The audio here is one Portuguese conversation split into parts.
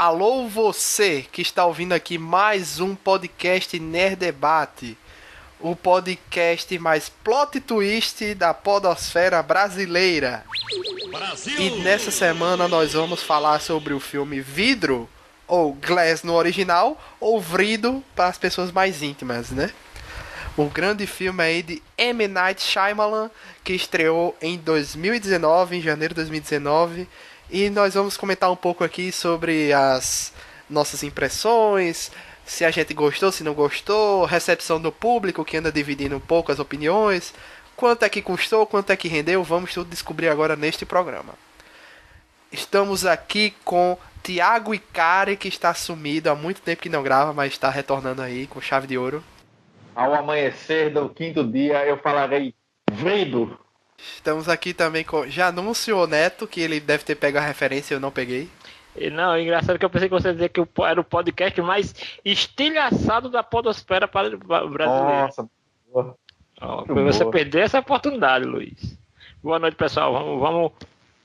Alô você que está ouvindo aqui mais um podcast Nerd Debate, o podcast mais plot twist da podosfera brasileira. Brasil! E nessa semana nós vamos falar sobre o filme Vidro, ou Glass no original, ou Vrido para as pessoas mais íntimas, né? O grande filme aí de M. Night Shyamalan, que estreou em 2019, em janeiro de 2019. E nós vamos comentar um pouco aqui sobre as nossas impressões, se a gente gostou, se não gostou, recepção do público, que anda dividindo um pouco as opiniões, quanto é que custou, quanto é que rendeu, vamos tudo descobrir agora neste programa. Estamos aqui com Thiago Icari, que está sumido há muito tempo que não grava, mas está retornando aí com chave de ouro. Ao amanhecer do quinto dia eu falarei Vrido. Estamos aqui também com Janúncio Neto, que ele deve ter pego a referência e eu não peguei. Não, engraçado que eu pensei que você ia dizer que era o podcast mais estilhaçado da podosfera brasileira. Nossa, boa. Foi você perder essa oportunidade, Luiz. Boa noite, pessoal.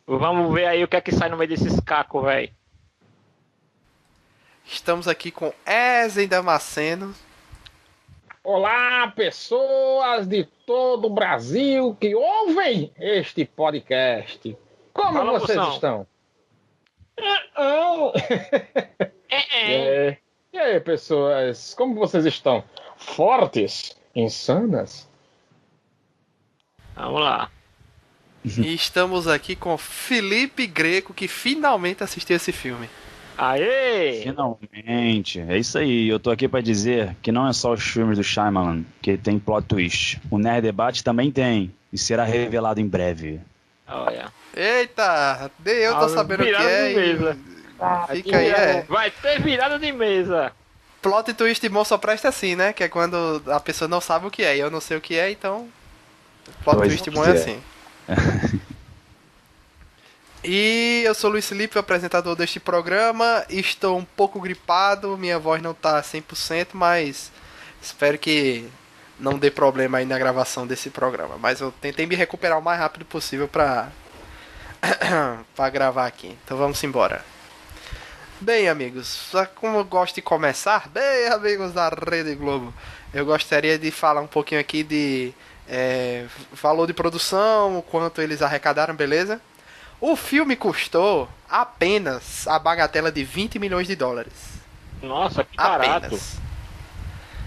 Vamos ver aí o que é que sai no meio desses cacos, velho. Estamos aqui com Ezen Damasceno. Olá, pessoas de todo o Brasil que ouvem este podcast. Como Fala, vocês moção. estão? É. E aí, pessoas, como vocês estão? Fortes? Insanas? Vamos lá. E estamos aqui com Felipe Greco, que finalmente assistiu esse filme. Aê! Finalmente, é isso aí. Eu tô aqui pra dizer que não é só os filmes do Shyamalan que tem plot twist. O Nerd Debate também tem e será revelado em breve. Olha. Eita, nem eu tô sabendo o que virada é. de mesa. Fica aí, Vai ter virada de mesa. Plot twist bom só presta assim, né? Que é quando a pessoa não sabe o que é e eu não sei o que é, então. Plot Pois twist bom é. é assim. E eu sou o Luiz Felipe, o apresentador deste programa. Estou um pouco gripado, minha voz não tá 100%, mas espero que não dê problema aí na gravação desse programa. Mas eu tentei me recuperar o mais rápido possível pra gravar aqui. Então vamos embora. Bem, amigos, como eu gosto de começar, bem, amigos da Rede Globo, eu gostaria de falar um pouquinho aqui de valor de produção, o quanto eles arrecadaram, beleza? O filme custou apenas a bagatela de 20 milhões de dólares. Nossa, que barato. Apenas.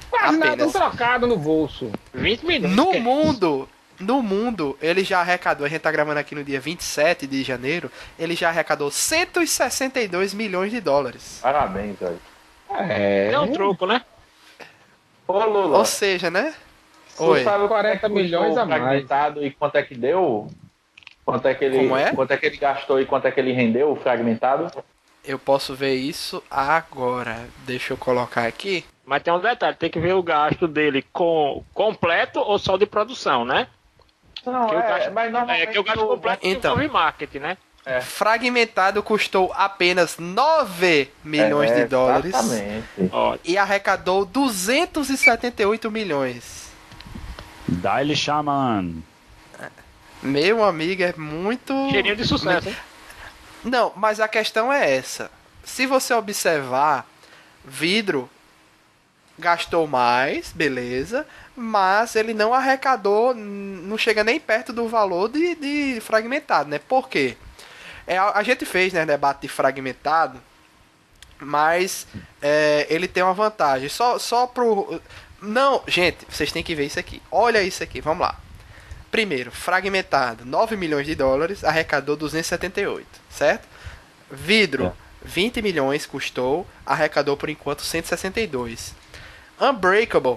Quase nada Apenas. trocado no bolso. 20 milhões. No que é mundo, ele já arrecadou, a gente tá gravando aqui no dia 27 de janeiro, ele já arrecadou 162 milhões de dólares. Parabéns, velho. É. É um troco, né? Ô, Lula, Ou seja, né? tu Oi. sabe 40 milhões a mais. fragmentado e quanto é que deu? Quanto é que ele, Como é? Quanto é que ele gastou e quanto é que ele rendeu, o fragmentado? Eu posso ver isso agora. Deixa eu colocar aqui. Mas tem um detalhe, tem que ver o gasto dele completo ou só de produção, né? Não, Que eu gasto- mas normalmente que o gasto completo Então. envolve marketing, né? Fragmentado custou apenas 9 milhões de dólares. Exatamente. Ó, E arrecadou 278 milhões. Dá-lhe Shyamalan. Meu amigo, é muito... cheirinho de sucesso, hein? Não, mas a questão é essa. Se você observar, Vidro gastou mais, beleza, mas ele não arrecadou, não chega nem perto do valor de Fragmentado, né? Por quê? A gente fez, né, debate de Fragmentado, mas ele tem uma vantagem. Só pro... Não, gente, vocês têm que ver isso aqui. Olha isso aqui, vamos lá. Primeiro, Fragmentado, 9 milhões de dólares, arrecadou 278, certo? Vidro, 20 milhões custou, arrecadou por enquanto 162. Unbreakable,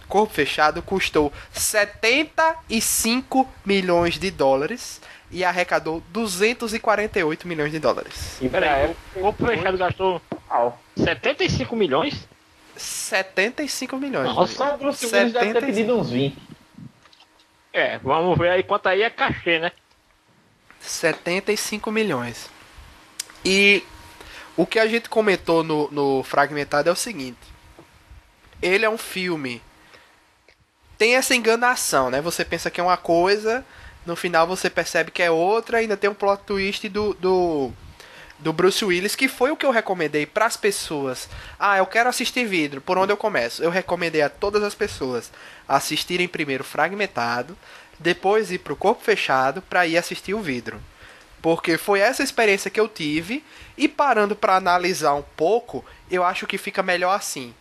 Corpo Fechado, custou 75 milhões de dólares e arrecadou 248 milhões de dólares. E pra Peraí, época, o Corpo Fechado gastou Uau. 75 milhões? 75 milhões. Nossa, Só o Bruce Willis deve ter 75. pedido uns 20. Vamos ver aí quanto aí é cachê, né? 75 milhões. E o que a gente comentou no Fragmentado é o seguinte. Ele é um filme... Tem essa enganação, né? Você pensa que é uma coisa, no final você percebe que é outra, ainda tem um plot twist do Bruce Willis, que foi o que eu recomendei para as pessoas. Eu quero assistir Vidro, por onde eu começo? Eu recomendei a todas as pessoas assistirem primeiro Fragmentado, depois ir pro Corpo Fechado para ir assistir o Vidro. Porque foi essa experiência que eu tive, e parando para analisar um pouco, eu acho que fica melhor assim.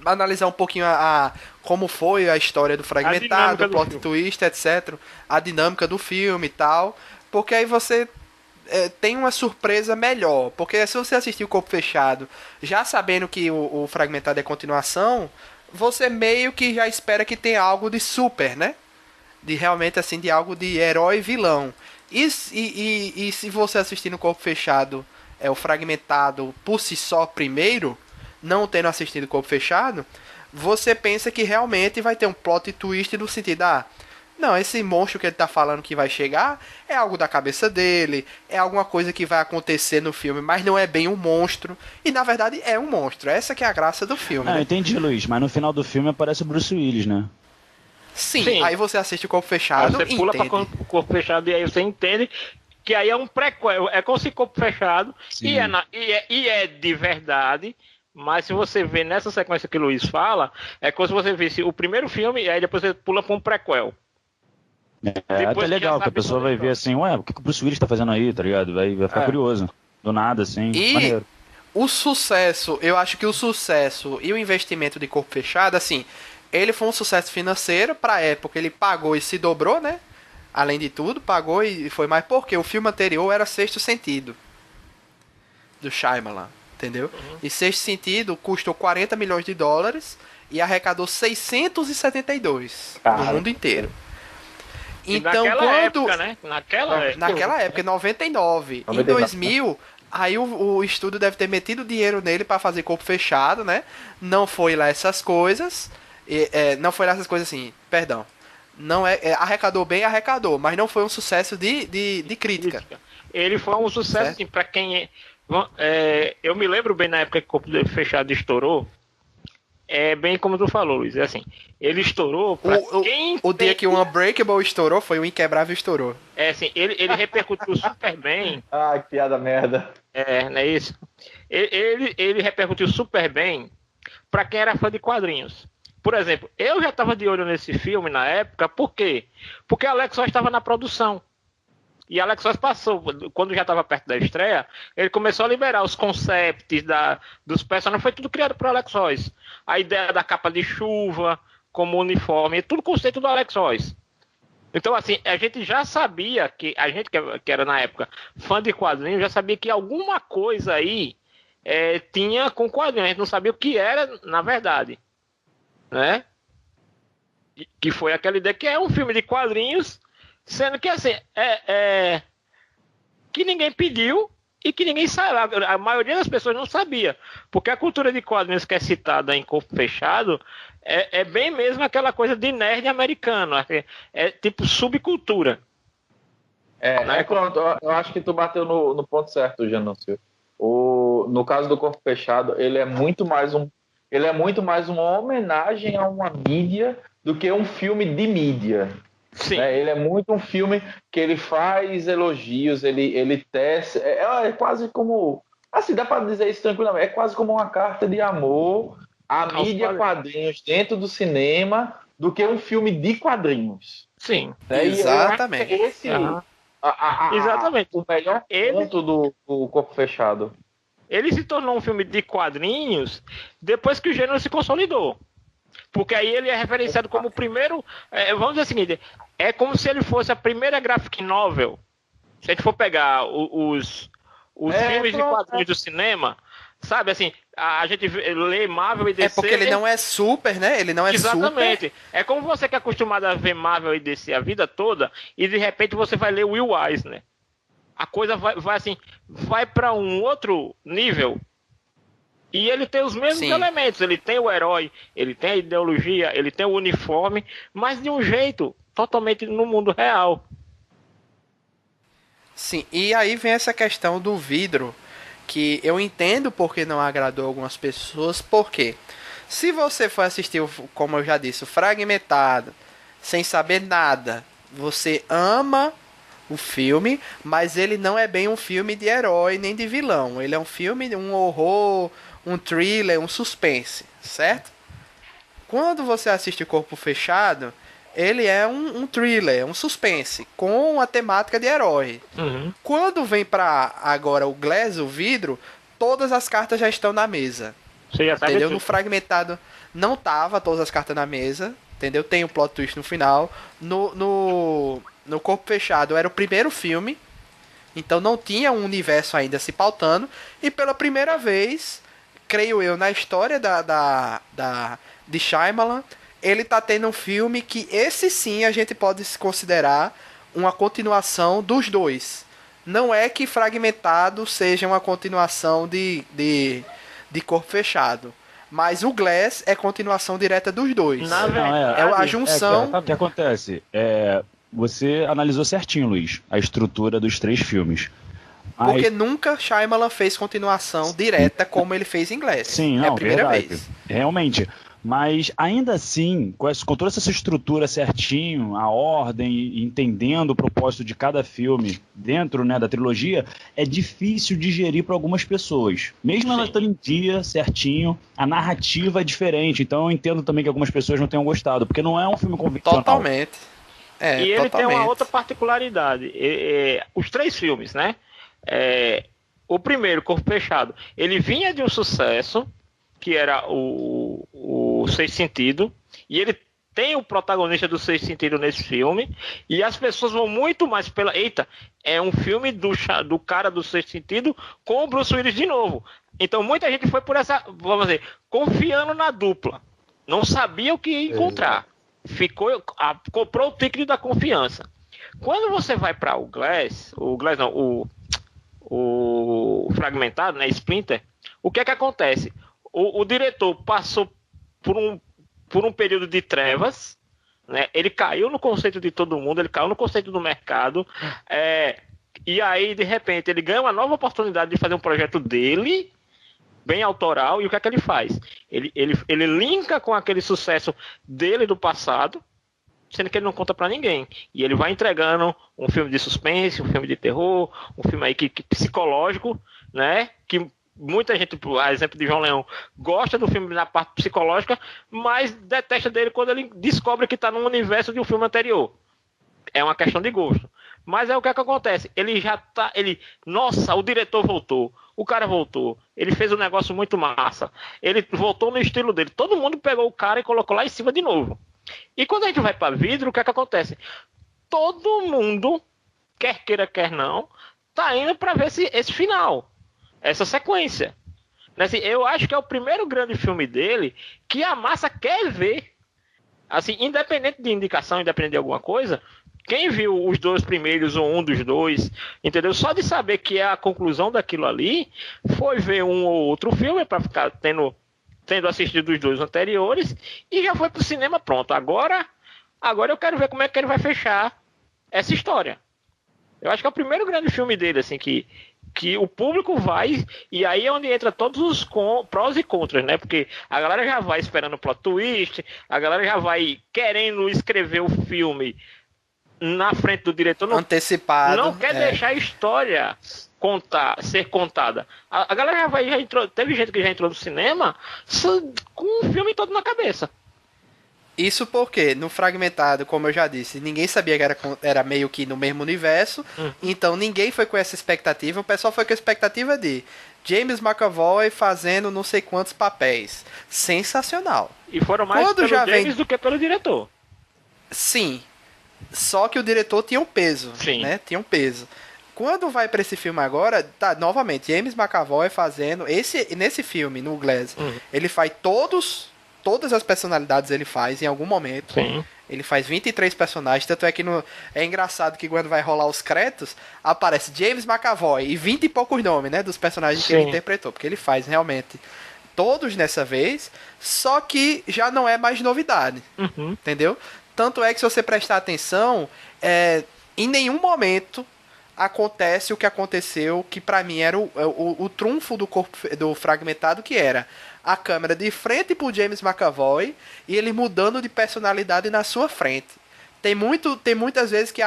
Analisar um pouquinho como foi a história do Fragmentado, o plot twist, etc. A dinâmica do filme e tal. Porque aí você tem uma surpresa melhor. Porque se você assistir o Corpo Fechado já sabendo que o Fragmentado é continuação, você meio que já espera que tenha algo de super, né? De realmente assim, de algo de herói e vilão. E se você assistir no Corpo Fechado o Fragmentado por si só primeiro, não tendo assistido o Corpo Fechado, você pensa que realmente vai ter um plot twist no sentido, não, esse monstro que ele tá falando que vai chegar é algo da cabeça dele, é alguma coisa que vai acontecer no filme, mas não é bem um monstro, e na verdade é um monstro. Essa que é a graça do filme. Eu entendi, Luiz, mas no final do filme aparece o Bruce Willis, né? Sim, aí você assiste o Corpo Fechado, aí você pula para o Corpo Fechado e aí você entende que aí é um prequel, é como se Corpo Fechado, e é de verdade. Mas se você vê nessa sequência que o Luiz fala, é como se você visse o primeiro filme e aí depois você pula para um prequel. É até legal, que a pessoa vai ver assim, o que o Bruce Willis tá fazendo aí, tá ligado? Vai ficar curioso. Do nada, assim, maneiro. O sucesso, eu acho que o sucesso e o investimento de Corpo Fechado, assim, ele foi um sucesso financeiro pra época, ele pagou e se dobrou, né? Além de tudo, pagou e foi mais porque o filme anterior era Sexto Sentido, do Shyamalan. Entendeu? E Sexto Sentido custou 40 milhões de dólares e arrecadou 672 no mundo inteiro. Então, naquela época, né? Naquela época, em 99. Em 2000, aí o estúdio deve ter metido dinheiro nele para fazer Corpo Fechado, né? Não foi lá essas coisas. Não foi lá essas coisas assim, perdão. Não arrecadou bem, mas não foi um sucesso de crítica. Ele foi um sucesso, assim, para quem... eu me lembro bem na época que o Corpo Fechado estourou. É bem como tu falou, Luiz. É assim, ele estourou pra o dia que o Unbreakable estourou foi o Inquebrável estourou. É assim, ele repercutiu super bem. Ai, que piada merda. Não é isso? Ele repercutiu super bem pra quem era fã de quadrinhos. Por exemplo, eu já tava de olho nesse filme na época, por quê? Porque Alex só estava na produção. E Alex Ross passou, quando já estava perto da estreia, ele começou a liberar os concepts dos personagens, foi tudo criado por Alex Ross. A ideia da capa de chuva, como uniforme, tudo conceito do Alex Ross. Então, assim, a gente já sabia que, a gente que era na época fã de quadrinhos, já sabia que alguma coisa aí tinha com quadrinhos, a gente não sabia o que era, na verdade. Né? Que foi aquela ideia que é um filme de quadrinhos, sendo que assim, que ninguém pediu e que ninguém sabe. A maioria das pessoas não sabia. Porque a cultura de quadrinhos que é citada em Corpo Fechado é bem mesmo aquela coisa de nerd americano. É tipo subcultura. Pronto, eu acho que tu bateu no ponto certo, Janúncio. No caso do Corpo Fechado, ele é muito mais uma homenagem a uma mídia do que um filme de mídia. Sim. Ele é muito um filme que ele faz elogios, ele tece. É quase como. Assim, dá para dizer isso tranquilamente. É quase como uma carta de amor à mídia quadrinhos dentro do cinema do que um filme de quadrinhos. Sim. Exatamente. Exatamente. O melhor ponto do Corpo Fechado. Ele se tornou um filme de quadrinhos depois que o gênero se consolidou. Porque aí ele é referenciado como o primeiro... vamos dizer o seguinte, é como se ele fosse a primeira graphic novel. Se a gente for pegar os filmes de quadrinhos do cinema, sabe, assim, a gente lê Marvel e DC... É porque ele não é super, né? Ele não é exatamente. Super. É como você que é acostumado a ver Marvel e DC a vida toda, e de repente você vai ler Will Eisner. A coisa vai para um outro nível. E ele tem os mesmos elementos. Ele tem o herói, ele tem a ideologia, ele tem o uniforme, mas de um jeito totalmente no mundo real. Sim, e aí vem essa questão do vidro, que eu entendo porque não agradou algumas pessoas, porque se você for assistir, como eu já disse, o Fragmentado, sem saber nada, você ama o filme, mas ele não é bem um filme de herói nem de vilão. Ele é um filme de um horror, um thriller, um suspense, certo? Quando você assiste Corpo Fechado, ele é um thriller, um suspense, com a temática de herói. Uhum. Quando vem pra agora o Glass, o vidro, todas as cartas já estão na mesa. Você já sabe Entendeu? tudo. No Fragmentado não tava todas as cartas na mesa, entendeu? Tem um plot twist no final. No Corpo Fechado era o primeiro filme, então não tinha um universo ainda se pautando. E pela primeira vez, creio eu, na história de Shyamalan, ele tá tendo um filme que esse sim a gente pode considerar uma continuação dos dois. Não é que Fragmentado seja uma continuação de Corpo Fechado. Mas o Glass é continuação direta dos dois. Na Não, verdade, É a junção. O que acontece? Você analisou certinho, Luiz, a estrutura dos 3 filmes. Mas- Porque nunca Shyamalan fez continuação direta como ele fez em Glass. Sim, é não, a primeira verdade. vez. Realmente. Mas ainda assim, com toda essa estrutura certinho, a ordem, entendendo o propósito de cada filme dentro, né, da trilogia, é difícil digerir para algumas pessoas. Mesmo ela estando em dia, certinho, a narrativa é diferente. Então eu entendo também que algumas pessoas não tenham gostado, porque não é um filme convencional. Totalmente. E ele tem uma totalmente. outra particularidade. Os 3 filmes, né? O primeiro, Corpo Fechado, ele vinha de um sucesso, que era o Sexto Sentido, e ele tem o protagonista do Sexto Sentido nesse filme, e as pessoas vão muito mais pela... Eita, é um filme do cara do Sexto Sentido com o Bruce Willis de novo. Então muita gente foi por essa, vamos dizer, confiando na dupla. Não sabia o que ia encontrar. Comprou o ticket da confiança. Quando você vai para o Fragmentado, né, Splinter, o que é que acontece? O diretor passou por um período de trevas, né? Ele caiu no conceito de todo mundo, ele caiu no conceito do mercado, e aí, de repente, ele ganha uma nova oportunidade de fazer um projeto dele, bem autoral, e o que é que ele faz? Ele linka com aquele sucesso dele do passado, sendo que ele não conta pra ninguém. E ele vai entregando um filme de suspense, um filme de terror, um filme aí que psicológico, né? Que muita gente, por exemplo de João Leão, gosta do filme na parte psicológica, mas detesta dele quando ele descobre que está no universo de um filme anterior. É uma questão de gosto. Mas é o que é que acontece. Ele já tá... Nossa, o diretor voltou. O cara voltou. Ele fez um negócio muito massa. Ele voltou no estilo dele. Todo mundo pegou o cara e colocou lá em cima de novo. E quando a gente vai para vidro, o que é que acontece? Todo mundo, quer queira, quer não, tá indo para ver esse final. Essa sequência. Assim, eu acho que é o primeiro grande filme dele que a massa quer ver. Assim, independente de indicação, independente de alguma coisa, quem viu os 2 primeiros ou um dos 2, entendeu? Só de saber que é a conclusão daquilo ali, foi ver um ou outro filme para ficar tendo assistido os 2 anteriores e já foi pro cinema, pronto. Agora eu quero ver como é que ele vai fechar essa história. Eu acho que é o primeiro grande filme dele, assim, que o público vai, e aí é onde entra todos os prós e contras, né? Porque a galera já vai esperando o plot twist, a galera já vai querendo escrever o filme na frente do diretor. Antecipado. Não quer deixar a história ser contada. A galera teve gente que já entrou no cinema com o filme todo na cabeça. Isso porque, no Fragmentado, como eu já disse, ninguém sabia que era meio que no mesmo universo, então ninguém foi com essa expectativa, o pessoal foi com a expectativa de James McAvoy fazendo não sei quantos papéis. Sensacional. E foram mais pelo James do que pelo diretor. Sim, só que o diretor tinha um peso, Sim. né? Tinha um peso. Quando vai pra esse filme agora, tá, novamente, James McAvoy fazendo, nesse filme, no Glass, ele faz todas as personalidades ele faz em algum momento. Sim. Ele faz 23 personagens, tanto é que é engraçado que quando vai rolar os créditos, aparece James McAvoy e 20 e poucos nomes, né, dos personagens que ele interpretou, porque ele faz realmente todos nessa vez, só que já não é mais novidade, entendeu? Tanto é que se você prestar atenção, em nenhum momento acontece o que aconteceu, que pra mim era o trunfo do Fragmentado, que era a câmera de frente pro James McAvoy e ele mudando de personalidade na sua frente. Tem muitas vezes que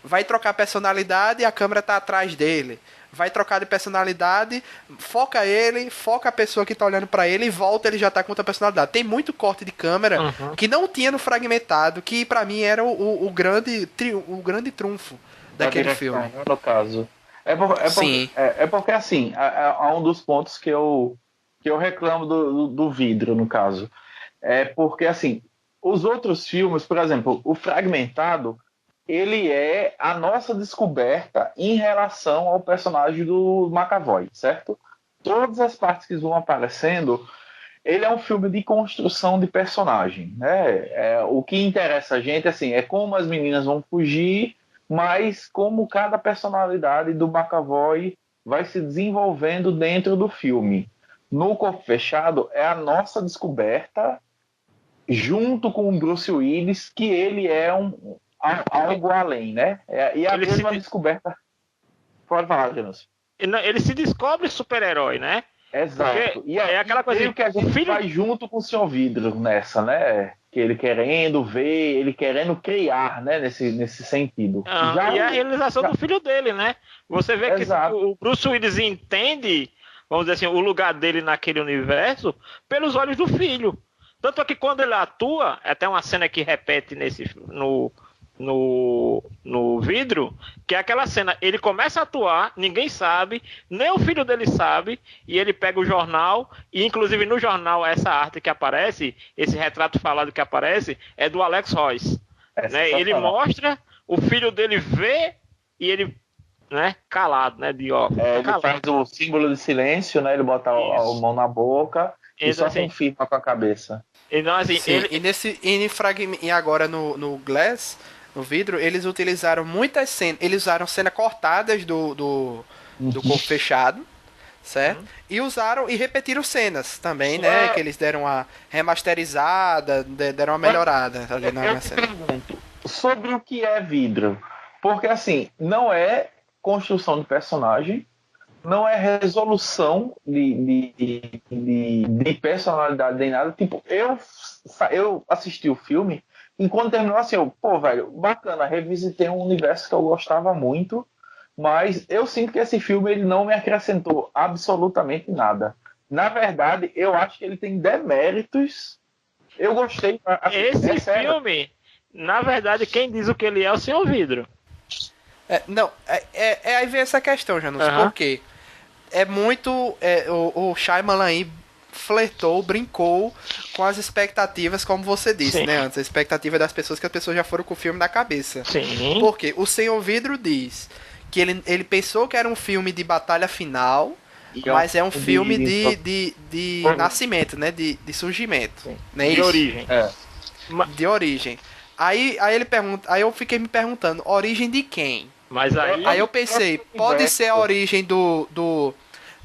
vai trocar personalidade e a câmera tá atrás dele. Vai trocar de personalidade, foca ele, foca a pessoa que tá olhando pra ele e volta, ele já tá com outra personalidade. Tem muito corte de câmera que não tinha no Fragmentado, que pra mim era o grande trunfo daquele filme. No caso. Porque assim, há um dos pontos que eu reclamo do vidro, no caso. É porque, assim, os outros filmes, por exemplo, o Fragmentado, ele é a nossa descoberta em relação ao personagem do McAvoy, certo? Todas as partes que vão aparecendo, ele é um filme de construção de personagem, né? O que interessa a gente, assim, é como as meninas vão fugir, mas como cada personalidade do McAvoy vai se desenvolvendo dentro do filme. No Corpo Fechado, é a nossa descoberta, junto com o Bruce Willis, que ele é algo além, né? E a mesma descoberta... Pode falar, Janus. Ele se descobre super-herói, né? Exato. Porque é aquela coisa que a gente vai junto com o Sr. Vidro nessa, né? Que ele querendo ver, ele querendo criar, né? Nesse sentido. E a realização do filho dele, né? Você vê que o Bruce Willis entende, vamos dizer assim, o lugar dele naquele universo pelos olhos do filho. Tanto é que quando ele atua, até uma cena que repete no vidro, que é aquela cena, ele começa a atuar, ninguém sabe, nem o filho dele sabe, e ele pega o jornal, e inclusive no jornal essa arte que aparece, esse retrato falado que aparece, é do Alex Royce, né? Ele mostra, o filho dele vê, e ele, né, calado, né, de óculos. Ele faz o símbolo de silêncio, né, ele bota a mão na boca, e só confirma com a cabeça. Então, assim, e agora no Glass, no vidro, eles utilizaram muitas cenas. Eles usaram cenas cortadas do Corpo Fechado, certo? E usaram e repetiram cenas também, né? Que eles deram uma remasterizada, deram uma melhorada ali na cena. Sobre o que é vidro. Porque, assim, não é construção de personagem, não é resolução de personalidade nem nada. Tipo, eu assisti o filme e quando terminou assim, velho, bacana, revisitei um universo que eu gostava muito, mas eu sinto que esse filme ele não me acrescentou absolutamente nada. Na verdade, eu acho que ele tem deméritos. Eu gostei. Esse filme, na verdade, quem diz o que ele é o Sr. Vidro. Aí vem essa questão, Janus, porque é muito... o Shyamalan aí flertou, brincou com as expectativas, como você disse, né? Antes, a expectativa das pessoas, que as pessoas já foram com o filme na cabeça. Sim. Porque o Senhor Vidro diz que ele pensou que era um filme de batalha final, mas é um filme de nascimento, né? De surgimento. Né? De origem. De origem. Aí ele pergunta, aí eu fiquei me perguntando, origem de quem? Mas aí eu pensei, pode ser a origem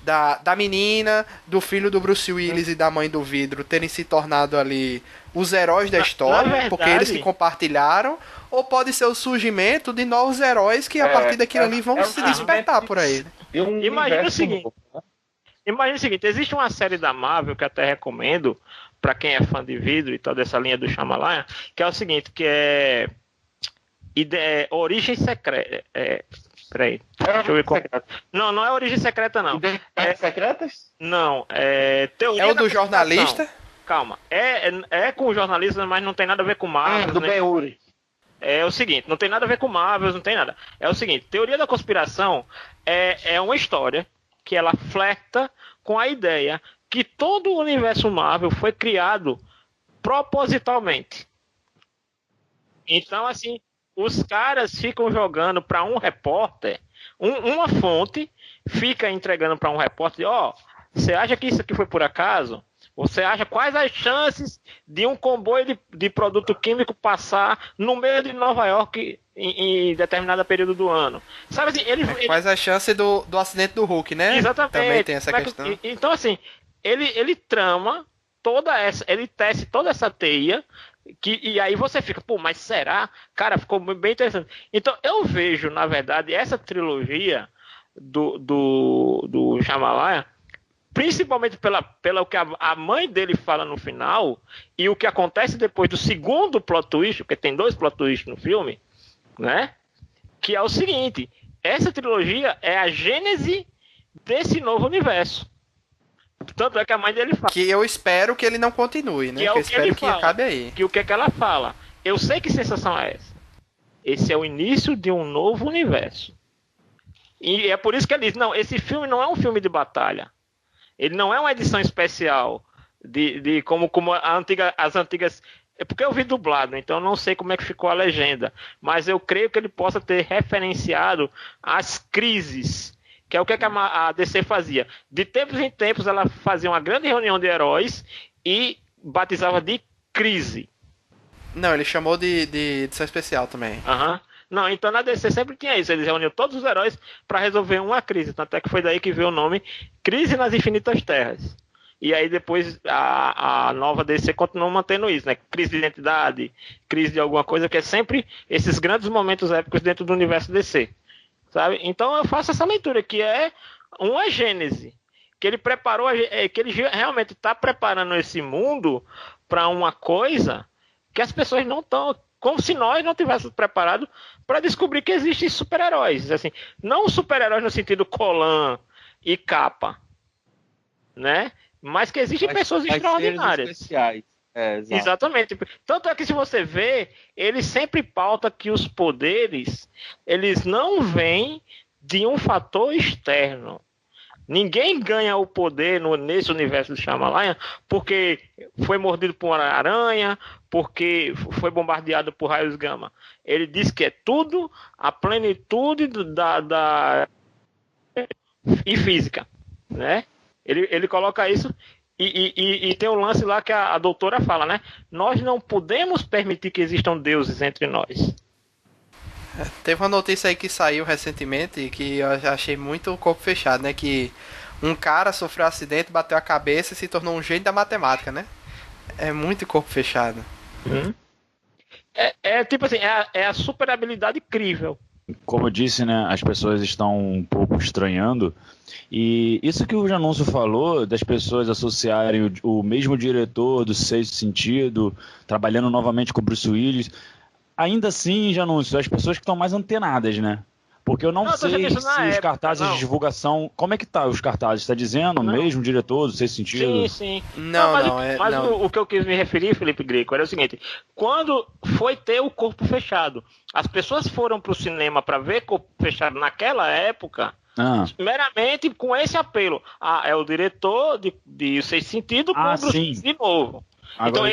da menina, do filho do Bruce Willis e da mãe do vidro terem se tornado ali os heróis da história, verdade, porque eles que compartilharam, ou pode ser o surgimento de novos heróis que a partir daquilo ali vão se despertar por aí. Imagina o seguinte, existe uma série da Marvel que até recomendo para quem é fã de vidro e toda essa linha do Shyamalan, que é o seguinte, que é Origem Secreta. Peraí, deixa eu ver qual. Não é Origem Secreta, não. Secretas? Não, Teoria é o do jornalista? Calma, é com o jornalista, mas não tem nada a ver com Marvel. Do Ben-Hur. É o seguinte, não tem nada a ver com Marvel, não tem nada. É o seguinte, Teoria da Conspiração é uma história que ela flerta com a ideia que todo o universo Marvel foi criado propositalmente. Então, assim, os caras ficam jogando para um repórter, uma fonte fica entregando para um repórter, você acha que isso aqui foi por acaso? Você acha quais as chances de um comboio de produto químico passar no meio de Nova York em determinado período do ano? Sabe assim, quais as chances do acidente do Hulk, né? Exatamente. Também tem essa questão. Então, assim, ele trama ele tece toda essa teia, e aí você fica, mas será? Cara, ficou bem interessante. Então, eu vejo, na verdade, essa trilogia do Shyamalan principalmente pelo que a mãe dele fala no final, e o que acontece depois do segundo plot twist, porque tem 2 plot twists no filme, né? Que é o seguinte, essa trilogia é a gênese desse novo universo. Tanto é que a mãe dele fala. Que eu espero que ele não continue, né? Que é o eu que espero ele que fala. acabe aí. Que o que é que ela fala? Eu sei que sensação é essa. Esse é o início de um novo universo. E é por isso que ele diz, não, esse filme não é um filme de batalha. Ele não é uma edição especial de como as antigas... É porque eu vi dublado, então eu não sei como é que ficou a legenda. Mas eu creio que ele possa ter referenciado as crises, que é o que a DC fazia. De tempos em tempos ela fazia uma grande reunião de heróis e batizava de crise. Não, ele chamou de edição especial também. Aham. Não, então na DC sempre tinha isso. Eles reuniam todos os heróis para resolver uma crise. Tanto é que foi daí que veio o nome Crise nas Infinitas Terras. E aí depois a nova DC continuou mantendo isso, né? Crise de identidade, crise de alguma coisa, que é sempre esses grandes momentos épicos dentro do universo DC. Sabe? Então eu faço essa leitura, que é uma gênese. Que ele preparou, que ele realmente está preparando esse mundo para uma coisa que as pessoas não estão... Como se nós não tivéssemos preparado para descobrir que existem super-heróis. Assim, não super-heróis no sentido Colan e capa, né? Mas que existem pessoas extraordinárias. Especiais. Exatamente. Tanto é que se você vê, ele sempre pauta que os poderes, eles não vêm de um fator externo. Ninguém ganha o poder nesse universo do Shyamalan porque foi mordido por uma aranha, porque foi bombardeado por raios gama. Ele diz que é tudo a plenitude e física, né? Ele coloca isso e tem um lance lá que a doutora fala, né? Nós não podemos permitir que existam deuses entre nós. Teve uma notícia aí que saiu recentemente que eu achei muito corpo fechado, né? Que um cara sofreu um acidente, bateu a cabeça e se tornou um gênio da matemática, né? É muito corpo fechado. Tipo assim, é a super habilidade incrível. Como eu disse, né, as pessoas estão um pouco estranhando, e isso que o Janúncio falou, das pessoas associarem o mesmo diretor do Sexto Sentido, trabalhando novamente com o Bruce Willis, ainda assim, Janúncio, as pessoas que estão mais antenadas, né? Porque eu não sei se os cartazes de divulgação... Como é que tá os cartazes? Está dizendo o mesmo diretor do Sexto Sentido? Sim. Mas o que eu quis me referir, Felipe Greco, era o seguinte. Quando foi ter o Corpo Fechado, as pessoas foram pro cinema para ver Corpo Fechado naquela época... meramente com esse apelo. É o diretor de Sexto Sentido com o Bruce Willis de novo. Então,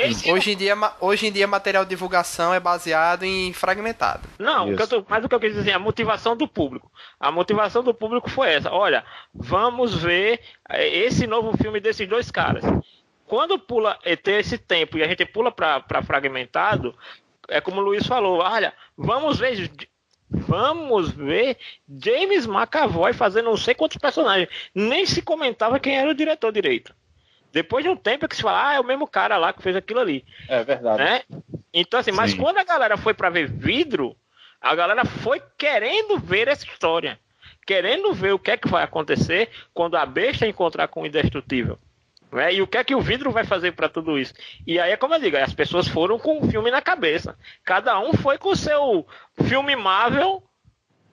hoje em dia material de divulgação é baseado em fragmentado. Não, mas o que eu quis dizer, a motivação do público. A motivação do público foi essa. Olha, vamos ver esse novo filme desses 2 caras. Quando pula ter esse tempo e a gente pula para fragmentado, é como o Luiz falou, olha, vamos ver James McAvoy fazendo não sei quantos personagens. Nem se comentava quem era o diretor direito. Depois de um tempo é que se fala, é o mesmo cara lá que fez aquilo ali. É verdade. Né? Então, assim, mas quando a galera foi pra ver Vidro, a galera foi querendo ver essa história. Querendo ver o que é que vai acontecer quando a besta encontrar com o Indestrutível. Né? E o que é que o Vidro vai fazer pra tudo isso. E aí, como eu digo, as pessoas foram com o filme na cabeça. Cada um foi com o seu filme Marvel,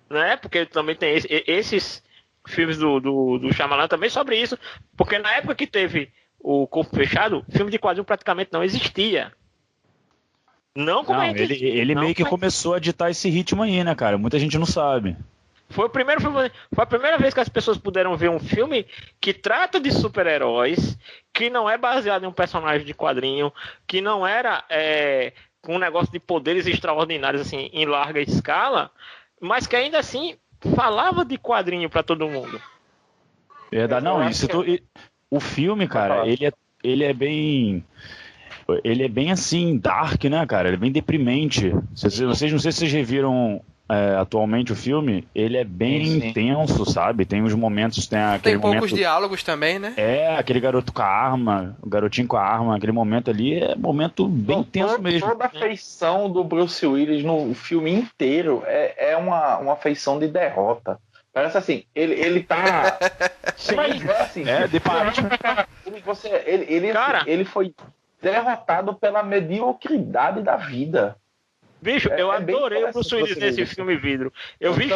né? Porque também tem esses filmes do Shyamalan também sobre isso. Porque na época que teve o Corpo Fechado, filme de quadrinho praticamente não existia. Ele meio que começou a ditar esse ritmo aí, né, cara? Muita gente não sabe. Foi a primeira vez que as pessoas puderam ver um filme que trata de super-heróis, que não é baseado em um personagem de quadrinho, que não era com um negócio de poderes extraordinários assim, em larga escala, mas que ainda assim falava de quadrinho para todo mundo. Verdade, não, o filme, cara, ele é bem assim, dark, né, cara? Ele é bem deprimente. Vocês não sei se vocês reviram atualmente o filme, ele é bem tenso, sabe? Tem uns momentos, tem poucos diálogos também, né? Aquele garoto com a arma, o garotinho com a arma, aquele momento ali é um momento bem tenso mesmo. Toda a feição do Bruce Willis no filme inteiro é uma feição de derrota. Parece assim, ele tá Sim. Mas é assim, Cara, ele foi derrotado pela mediocridade da vida. bicho, eu adorei o Bruce Willis nesse filme, Vidro. Eu vi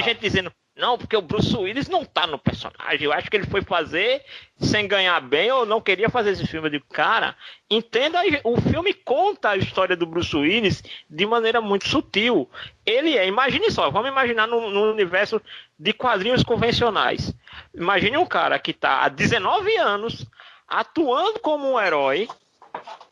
gente dizendo, não, porque o Bruce Willis não tá no personagem. Eu acho que ele foi fazer sem ganhar bem ou não queria fazer esse filme. Eu digo, cara, entenda, o filme conta a história do Bruce Willis de maneira muito sutil. Imagine só, vamos imaginar no universo de quadrinhos convencionais. Imagine um cara que tá há 19 anos atuando como um herói,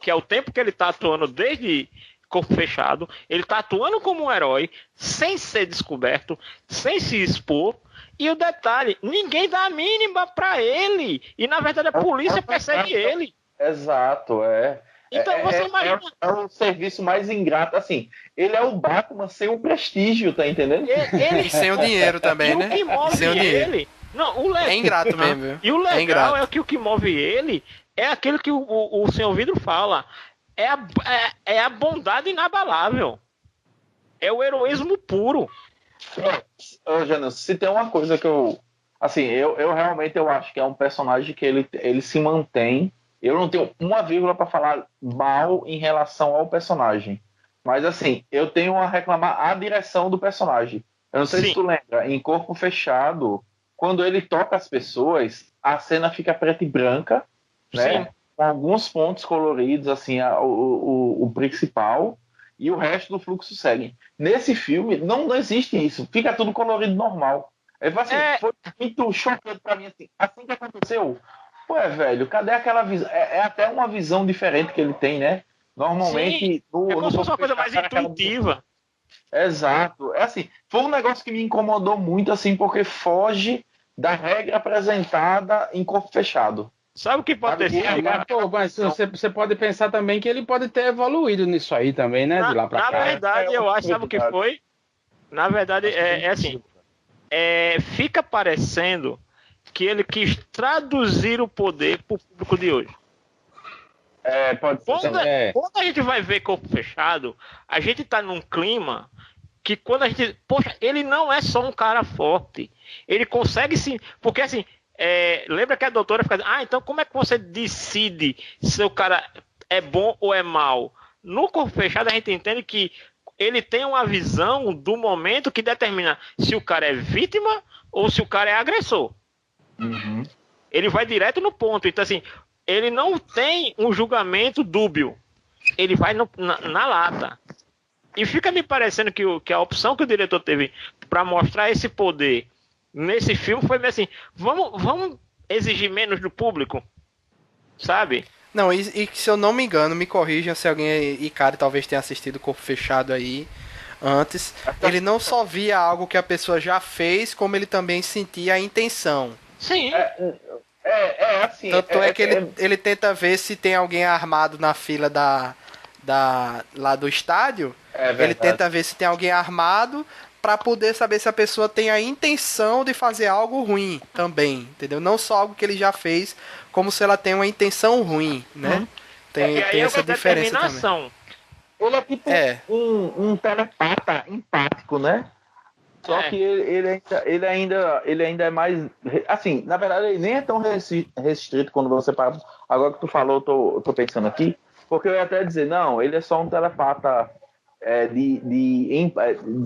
que é o tempo que ele tá atuando desde Corpo Fechado, ele tá atuando como um herói, sem ser descoberto, sem se expor, e o detalhe, ninguém dá a mínima pra ele, e na verdade a polícia persegue ele. Exato, é. Então você imagina... É um serviço mais ingrato, assim, ele é o Batman sem o prestígio, tá entendendo? E sem o dinheiro também, né? O que move sem o dinheiro. ele... Não, o legal, é ingrato mesmo, viu? E o legal é que o que move ele é aquilo que o senhor Vidro fala, é a bondade inabalável. É o heroísmo puro. Janus, se tem uma coisa que eu realmente acho que é um personagem que ele se mantém. Eu não tenho uma vírgula para falar mal em relação ao personagem. Mas assim, eu tenho a reclamar a direção do personagem. Eu não sei se tu lembra, em Corpo Fechado, quando ele toca as pessoas, a cena fica preta e branca, né? Sim. Com alguns pontos coloridos, assim, o principal, e o resto do fluxo segue. Nesse filme, não existe isso. Fica tudo colorido normal. Foi muito chocante pra mim, assim que aconteceu. Pô, velho, cadê aquela visão? É até uma visão diferente que ele tem, né? Normalmente... Sim, é como se fosse uma coisa mais intuitiva. Exato. É assim, foi um negócio que me incomodou muito, assim, porque foge da regra apresentada em Corpo Fechado. Sabe o que pode ter sido? Mas você pode pensar também que ele pode ter evoluído nisso aí também, né? De lá pra cá. Na verdade, eu acho, sabe o que foi? Na verdade, é assim. Fica parecendo que ele quis traduzir o poder pro público de hoje. Pode ser. Quando a gente vai ver Corpo Fechado, a gente tá num clima que quando a gente... Poxa, ele não é só um cara forte. Ele consegue sim... Porque assim... lembra que a doutora fica dizendo, então como é que você decide se o cara é bom ou é mal? No Corpo Fechado a gente entende que ele tem uma visão do momento que determina se o cara é vítima ou se o cara é agressor. Uhum. Ele vai direto no ponto. Então assim, ele não tem um julgamento dúbio, ele vai na lata. E fica me parecendo que a opção que o diretor teve para mostrar esse poder nesse filme foi assim, vamos exigir menos do público, sabe? Não, e se eu não me engano, me corrijam se alguém, Icari talvez tenha assistido Corpo Fechado aí antes, ele não só via algo que a pessoa já fez, como ele também sentia a intenção. Sim. Assim. Tanto é que ele tenta ver se tem alguém armado na fila lá do estádio, ele tenta ver se tem alguém armado para poder saber se a pessoa tem a intenção de fazer algo ruim também, entendeu? Não só algo que ele já fez, como se ela tem uma intenção ruim, né? Tem essa diferença também. Ele é tipo um telepata empático, né? Só que ele ainda é mais... Assim, na verdade, ele nem é tão restrito quando você para... Agora que tu falou, eu tô pensando aqui, porque eu ia até dizer, não, ele é só um telepata... de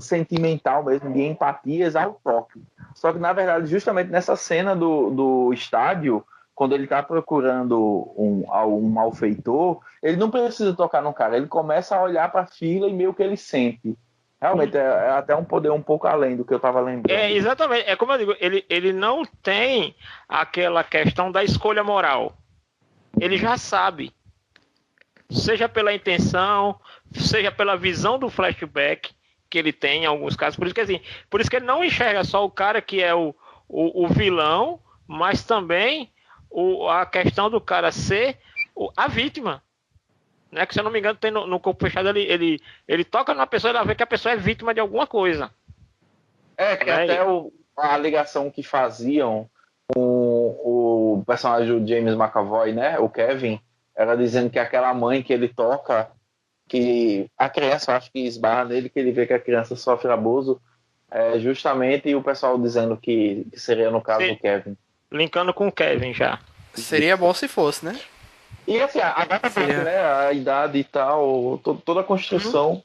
sentimental mesmo, de empatias ao toque. Só que, na verdade, justamente nessa cena do estádio, quando ele está procurando um malfeitor, ele não precisa tocar no cara, ele começa a olhar para a fila e meio que ele sente. Realmente, é até um poder um pouco além do que eu estava lembrando. Exatamente. É como eu digo, ele não tem aquela questão da escolha moral. Ele já sabe. Seja pela intenção, seja pela visão do flashback que ele tem em alguns casos. Por isso que ele não enxerga só o cara que é o vilão, mas também a questão do cara ser a vítima. Né? Que, se eu não me engano, tem no Corpo Fechado, ele toca numa pessoa e ela vê que a pessoa é vítima de alguma coisa. Que até a ligação que faziam com o personagem do James McAvoy, né? O Kevin, ela dizendo que aquela mãe que ele toca, que a criança, acho que esbarra nele, que ele vê que a criança sofre abuso, Justamente o pessoal dizendo que seria, no caso, Sim. o Kevin. Linkando com o Kevin já. Seria bom se fosse, né? E assim, a data bate, né? A idade e tal, toda a construção.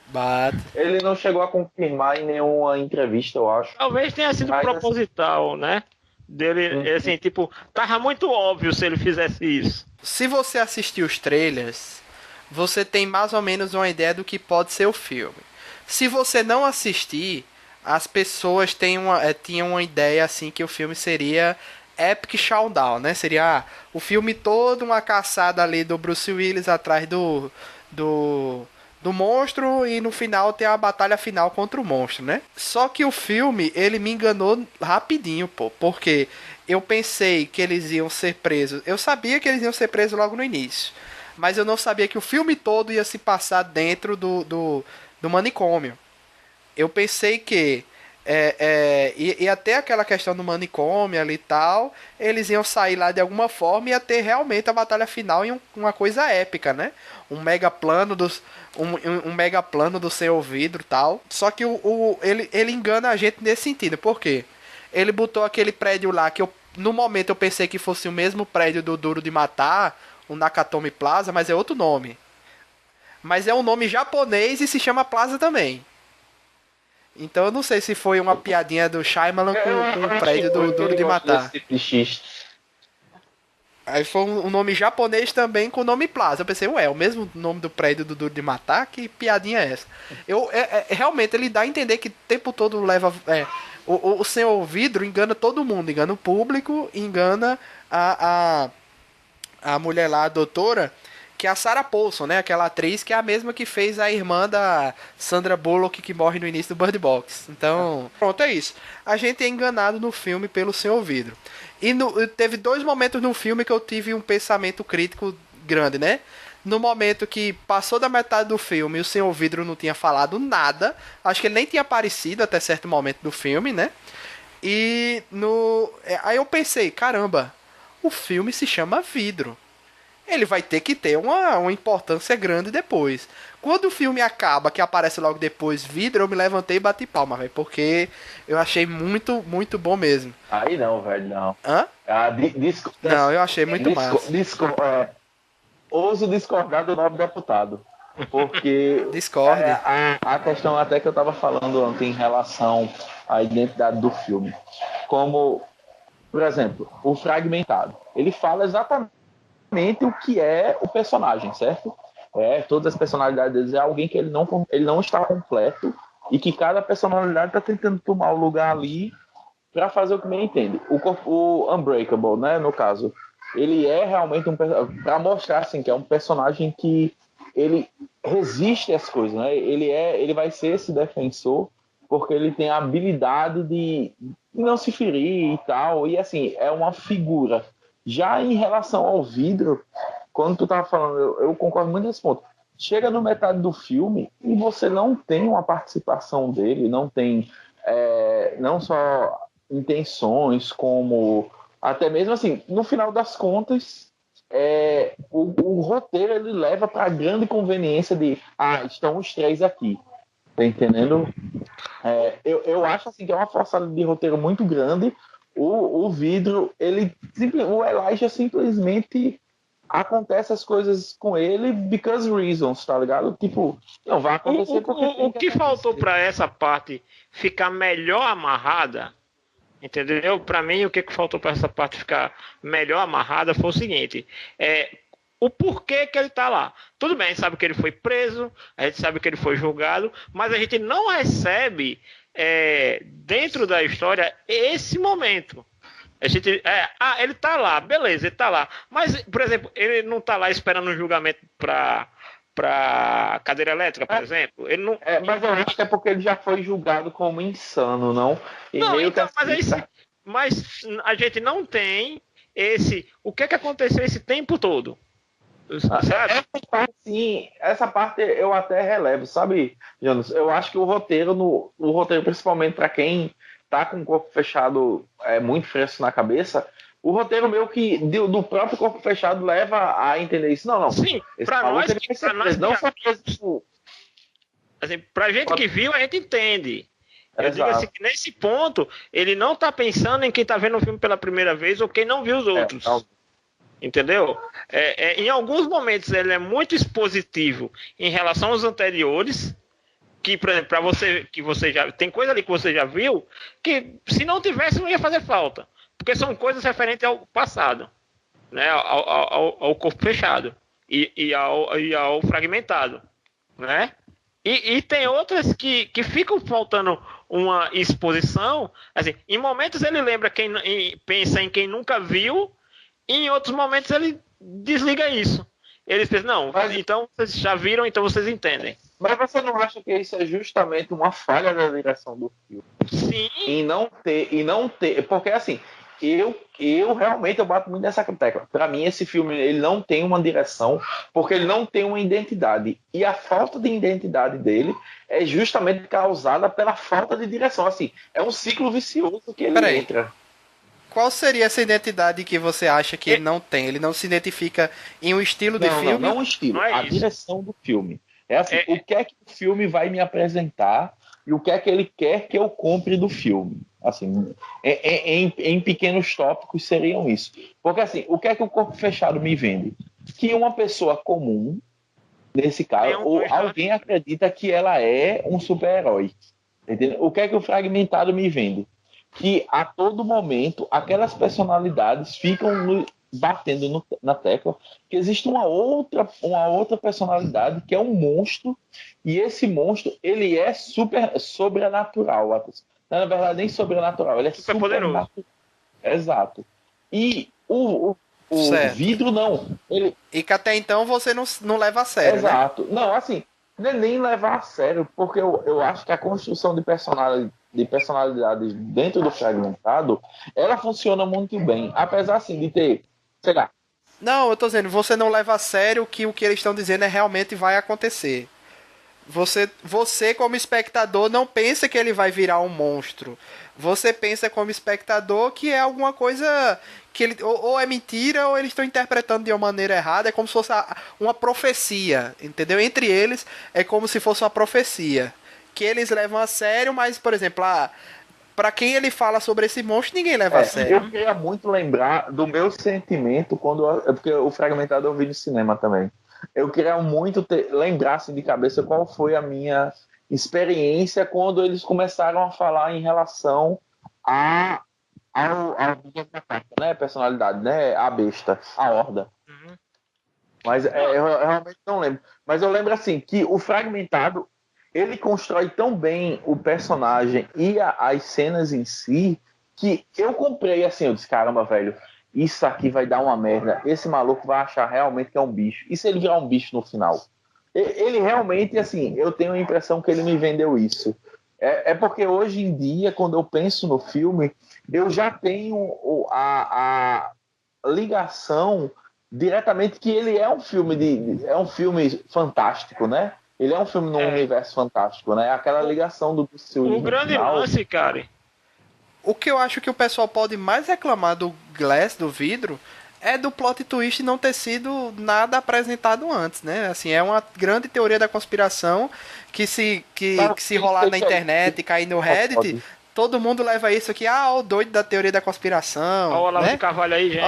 Bate. Ele não chegou a confirmar em nenhuma entrevista, eu acho. Talvez tenha sido Mas, proposital, né? Dele, assim, tipo, tava muito óbvio se ele fizesse isso. Se você assistir os trailers, você tem mais ou menos uma ideia do que pode ser o filme. Se você não assistir, as pessoas tinham uma ideia assim que o filme seria Epic Showdown, né? Seria o filme todo uma caçada ali do Bruce Willis atrás do monstro e no final tem a batalha final contra o monstro, né? Só que o filme, ele me enganou rapidinho, pô, porque eu pensei que eles iam ser presos. Eu sabia que eles iam ser presos logo no início, mas eu não sabia que o filme todo ia se passar dentro do manicômio. Eu pensei que e até aquela questão do manicômio ali e tal, eles iam sair lá de alguma forma e ia ter realmente a batalha final em uma coisa épica, né? Um mega plano um mega plano do Senhor Vidro e tal. Só que ele engana a gente nesse sentido. Por quê? Ele botou aquele prédio lá que no momento eu pensei que fosse o mesmo prédio do Duro de Matar, o Nakatomi Plaza, mas é outro nome. Mas é um nome japonês e se chama Plaza também. Então eu não sei se foi uma piadinha do Shyamalan com o prédio do Duro de Matar. Aí foi um nome japonês também com o nome Plaza. Eu pensei, ué, é o mesmo nome do prédio do Duro de Matar? Que piadinha é essa? Realmente ele dá a entender que o tempo todo leva... O Senhor Vidro engana todo mundo. Engana o público, engana a mulher lá, a doutora... que é a Sarah Paulson, né? Aquela atriz que é a mesma que fez a irmã da Sandra Bullock que morre no início do Bird Box. Então, pronto, é isso. A gente é enganado no filme pelo Senhor Vidro. E teve 2 momentos no filme que eu tive um pensamento crítico grande, né? No momento que passou da metade do filme e o Senhor Vidro não tinha falado nada. Acho que ele nem tinha aparecido até certo momento do filme, né? E aí eu pensei, caramba, o filme se chama Vidro. Ele vai ter que ter uma importância grande depois. Quando o filme acaba, que aparece logo depois Vidro, eu me levantei e bati palma, velho. Porque eu achei muito, muito bom mesmo. Aí não, velho, não. Hã? Não, eu achei muito massa. Ouso discordar do nobre deputado. Porque Discorde. A questão até que eu tava falando ontem em relação à identidade do filme. Como, por exemplo, o Fragmentado. Ele fala exatamente o que é o personagem, certo? Todas as personalidades deles é alguém que ele não está completo e que cada personalidade está tentando tomar o lugar ali para fazer o que bem entende. O Unbreakable, né, no caso, ele é realmente para mostrar assim que é um personagem que ele resiste às coisas, né? Ele vai ser esse defensor porque ele tem a habilidade de não se ferir e tal, e assim, é uma figura. Já em relação ao Vidro, quando tu tava falando, eu concordo muito nesse ponto. Chega no metade do filme e você não tem uma participação dele, não tem não só intenções, como até mesmo assim, no final das contas, o roteiro ele leva para a grande conveniência de estão os 3 aqui. Tá entendendo? Eu acho assim que é uma forçada de roteiro muito grande. O Vidro, o Elijah simplesmente acontece as coisas com ele because reasons, tá ligado? Tipo, não vai acontecer porque o que faltou para essa parte ficar melhor amarrada, entendeu? Para mim, o que faltou para essa parte ficar melhor amarrada foi o seguinte: o porquê que ele tá lá. Tudo bem, a gente sabe que ele foi preso, a gente sabe que ele foi julgado, mas a gente não recebe dentro da história esse momento. A gente, ele tá lá, beleza, ele tá lá. Mas, por exemplo, ele não tá lá esperando um julgamento pra cadeira elétrica, por exemplo. Ele não, mas eu acho que é porque ele já foi julgado como insano, não? E não, meio então, que mas a gente não tem o que aconteceu esse tempo todo. Sabe? Essa parte eu até relevo, sabe, Janus? Eu acho que o roteiro, principalmente para quem tá com o corpo fechado muito fresco na cabeça, o roteiro meio que do próprio corpo fechado leva a entender isso. Não. Sim, pra nós não só assim, pra gente que viu, a gente entende. Eu digo assim, que nesse ponto, ele não tá pensando em quem tá vendo o filme pela primeira vez ou quem não viu os outros. Entendeu? Em alguns momentos ele é muito expositivo em relação aos anteriores, que, por exemplo, para você, que você já tem coisa ali que você já viu, que se não tivesse não ia fazer falta, porque são coisas referentes ao passado, né? ao corpo fechado e ao fragmentado, né? E tem outras que ficam faltando uma exposição, assim, em momentos ele lembra pensa em quem nunca viu, e em outros momentos ele desliga isso. Ele pensa, não, então vocês já viram, então vocês entendem. Mas você não acha que isso é justamente uma falha da direção do filme? Sim. E não ter, porque assim, eu realmente bato muito nessa tecla. Para mim esse filme ele não tem uma direção, porque ele não tem uma identidade. E a falta de identidade dele é justamente causada pela falta de direção. Assim, é um ciclo vicioso que ele entra. Qual seria essa identidade que você acha que ele não tem? Ele não se identifica em um estilo de filme? Não um estilo, a direção do filme. É assim, o que é que o filme vai me apresentar e o que é que ele quer que eu compre do filme. Assim, em pequenos tópicos seriam isso. Porque assim, o que é que o Corpo Fechado me vende? Que uma pessoa comum, nesse caso, ou alguém acredita que ela é um super-herói. O que é que o Fragmentado me vende? Que a todo momento aquelas personalidades ficam batendo na tecla que existe uma outra personalidade que é um monstro, e esse monstro ele é sobrenatural. Na verdade, nem sobrenatural, ele é super poderoso. Exato. E o vidro não. E que até então você não leva a sério. Exato. Né? Não, assim, nem levar a sério, porque eu acho que a construção de personalidades dentro do Fragmentado, ela funciona muito bem. Apesar, assim, de ter, sei lá... Não, eu tô dizendo, você não leva a sério que o que eles estão dizendo realmente vai acontecer. Você, como espectador, não pensa que ele vai virar um monstro. Você pensa como espectador que é alguma coisa que ele ou é mentira ou eles estão interpretando de uma maneira errada. É como se fosse uma profecia, entendeu? Entre eles é como se fosse uma profecia que eles levam a sério, mas, por exemplo, para quem ele fala sobre esse monstro, ninguém leva a sério. Eu queria muito lembrar do meu sentimento porque o Fragmentado eu vi no cinema também. Eu queria muito lembrar assim, de cabeça qual foi a minha experiência quando eles começaram a falar em relação ao né, personalidade, né, a besta, a horda. Uhum. Mas eu realmente não lembro. Mas eu lembro assim que o Fragmentado ele constrói tão bem o personagem e as cenas em si que eu comprei assim, eu disse, caramba, velho, isso aqui vai dar uma merda, esse maluco vai achar realmente que é um bicho. E se ele virar um bicho no final? Ele realmente, assim, eu tenho a impressão que ele me vendeu isso. É porque hoje em dia, quando eu penso no filme, eu já tenho a ligação diretamente que ele é um filme é um filme fantástico, né? Ele é um filme num universo fantástico, né? Aquela ligação do Bruce o grande lance, cara. O que eu acho que o pessoal pode mais reclamar do Glass, do vidro, é do plot twist não ter sido nada apresentado antes, né? Assim, é uma grande teoria da conspiração que se rolar na internet e cair no Reddit, todo mundo leva isso aqui, o doido da teoria da conspiração. Ó o Olavo né? de Carvalho aí, gente.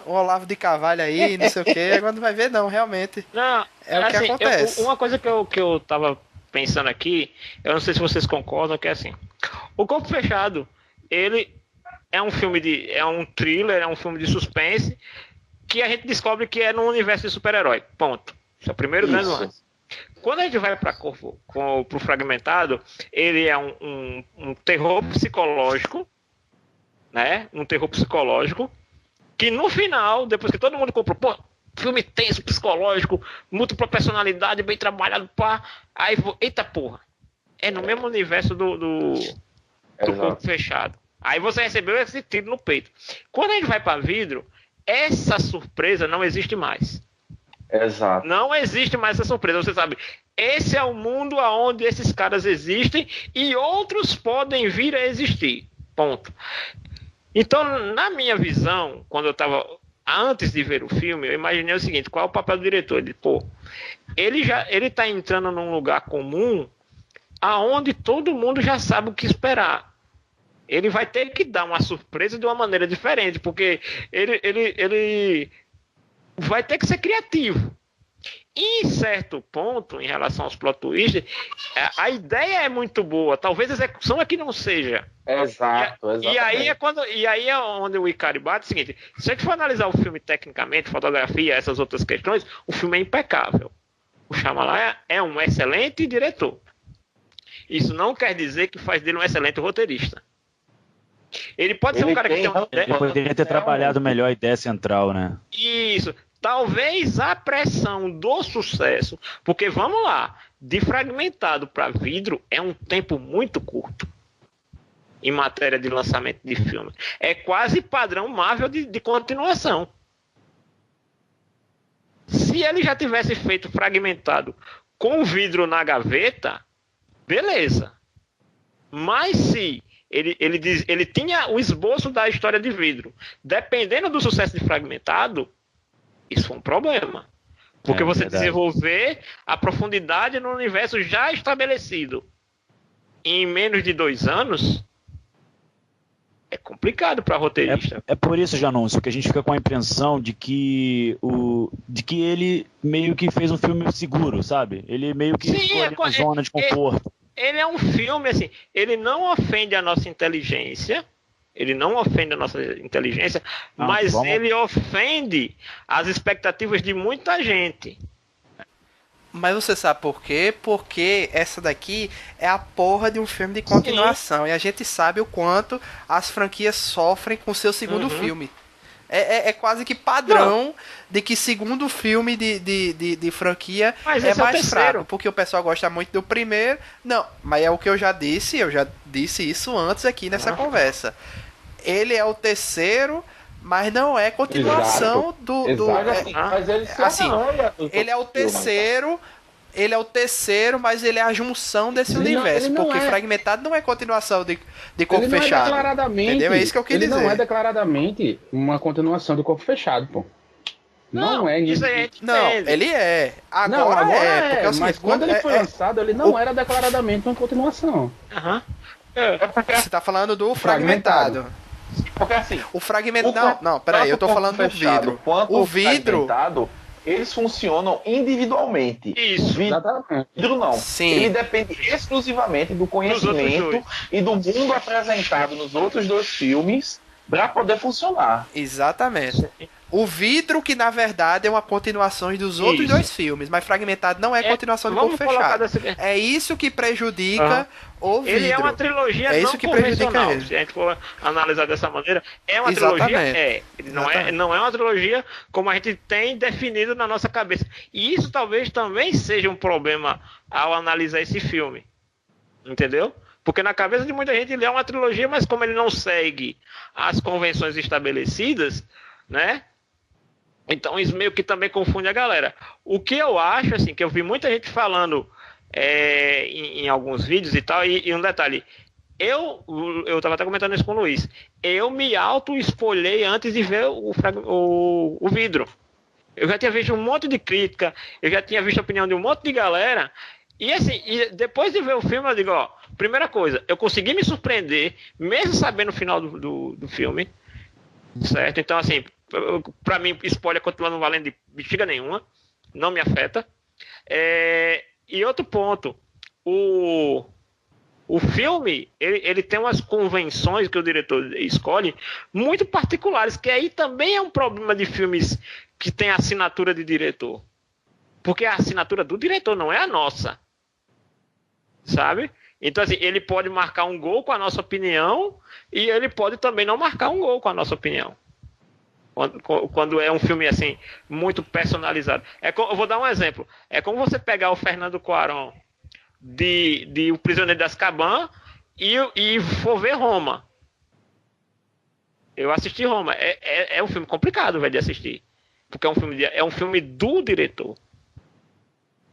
O Olavo de Carvalho aí, não sei o que, agora não vai ver não, realmente. Não, é o que acontece. Uma coisa que eu tava pensando aqui, eu não sei se vocês concordam, que é assim, o Corpo Fechado, ele é um filme é um thriller, é um filme de suspense, que a gente descobre que é no universo de super-herói, ponto. Esse é o primeiro grande lance. Quando a gente vai pro Fragmentado, ele é um terror psicológico, né? Um terror psicológico, que no final, depois que todo mundo comprou, filme tenso, psicológico, múltipla personalidade, bem trabalhado, aí eita porra, é no mesmo universo do Corpo Fechado. Aí você recebeu esse tiro no peito. Quando a gente vai para vidro, essa surpresa não existe mais. Exato. Não existe mais essa surpresa. Você sabe, esse é o mundo onde esses caras existem e outros podem vir a existir. Ponto. Então, na minha visão, quando eu estava antes de ver o filme, eu imaginei o seguinte: qual é o papel do diretor? Ele tá entrando num lugar comum aonde todo mundo já sabe o que esperar. Ele vai ter que dar uma surpresa de uma maneira diferente, porque ele vai ter que ser criativo. E em certo ponto, em relação aos plot twists, a ideia é muito boa, talvez a execução é que não seja. Exato, exatamente. E aí é onde o Ikari bate o seguinte: se a gente for analisar o filme tecnicamente, fotografia, essas outras questões, o filme é impecável. O Shyamalan é um excelente diretor. Isso não quer dizer que faz dele um excelente roteirista. Ele pode ser um cara que tem uma... Ele poderia ter trabalhado melhor a ideia central, né? Isso. Talvez a pressão do sucesso, porque vamos lá, de Fragmentado para Vidro é um tempo muito curto em matéria de lançamento de filme. É quase padrão Marvel de continuação. Se ele já tivesse feito Fragmentado com Vidro na gaveta, beleza. Mas se ele tinha o esboço da história de Vidro, dependendo do sucesso de Fragmentado, isso foi um problema. Porque você verdade. desenvolver a profundidade no universo já estabelecido em menos de 2 anos é complicado para roteirista. É por isso, Janúncio, que a gente fica com a impressão de que ele meio que fez um filme seguro, sabe? Ele meio que ficou na zona de conforto. Ele é um filme, assim, ele não ofende a nossa inteligência, mas ele ofende as expectativas de muita gente. Mas você sabe por quê? Porque essa daqui é a porra de um filme de continuação. Sim. E a gente sabe o quanto as franquias sofrem com seu segundo filme. É quase que padrão de que segundo filme de franquia é mais fraco. Porque o pessoal gosta muito do primeiro. Não, mas é o que eu já disse isso antes aqui nessa conversa. Ele é o terceiro, mas não é continuação do mas ele ele é o terceiro. Ele é o terceiro, mas ele é a junção desse universo. Porque Fragmentado não é continuação de Corpo Fechado. Entendeu? É isso que eu quis dizer. Ele não é declaradamente uma continuação do Corpo Fechado, pô. Não é isso aí. Não, ele é. Agora é. Porque é o seguinte, mas quando ele foi lançado, ele não era declaradamente uma continuação. Você tá falando do Fragmentado. Porque assim, o Fragmentado. Não, peraí, eu tô falando do Vidro. O Vidro. Eles funcionam individualmente. Isso. O vidro não. Sim. Ele depende exclusivamente do conhecimento e do mundo apresentado nos outros 2 filmes para poder funcionar. Exatamente. O Vidro, que na verdade é uma continuação dos outros 2 filmes, mas Fragmentado não é continuação de Corpo Fechado. É isso que prejudica o Vidro. Ele é uma trilogia não isso que convencional. Prejudica se a gente for analisar dessa maneira, é uma trilogia. Ele não é uma trilogia como a gente tem definido na nossa cabeça. E isso talvez também seja um problema ao analisar esse filme. Entendeu? Porque na cabeça de muita gente ele é uma trilogia, mas como ele não segue as convenções estabelecidas, né? Então isso meio que também confunde a galera. O que eu acho, assim, que eu vi muita gente falando em alguns vídeos e tal, e um detalhe, eu tava até comentando isso com o Luiz, eu me auto-espolhei antes de ver o Vidro. Eu já tinha visto um monte de crítica, eu já tinha visto a opinião de um monte de galera, e assim, depois de ver o filme, eu digo, ó, primeira coisa, eu consegui me surpreender, mesmo sabendo o final do filme, certo? Então, assim, pra mim, spoiler continua não valendo de bexiga nenhuma, não me afeta. E outro ponto, o filme, ele tem umas convenções que o diretor escolhe muito particulares, que aí também é um problema de filmes que tem assinatura de diretor. Porque a assinatura do diretor não é a nossa. Sabe? Então, assim, ele pode marcar um gol com a nossa opinião e ele pode também não marcar um gol com a nossa opinião. Quando é um filme, assim, muito personalizado. Eu vou dar um exemplo. É como você pegar o Fernando Cuarón de O Prisioneiro de Azkaban e for ver Roma. Eu assisti Roma. É um filme complicado, velho, de assistir. Porque é um filme do diretor.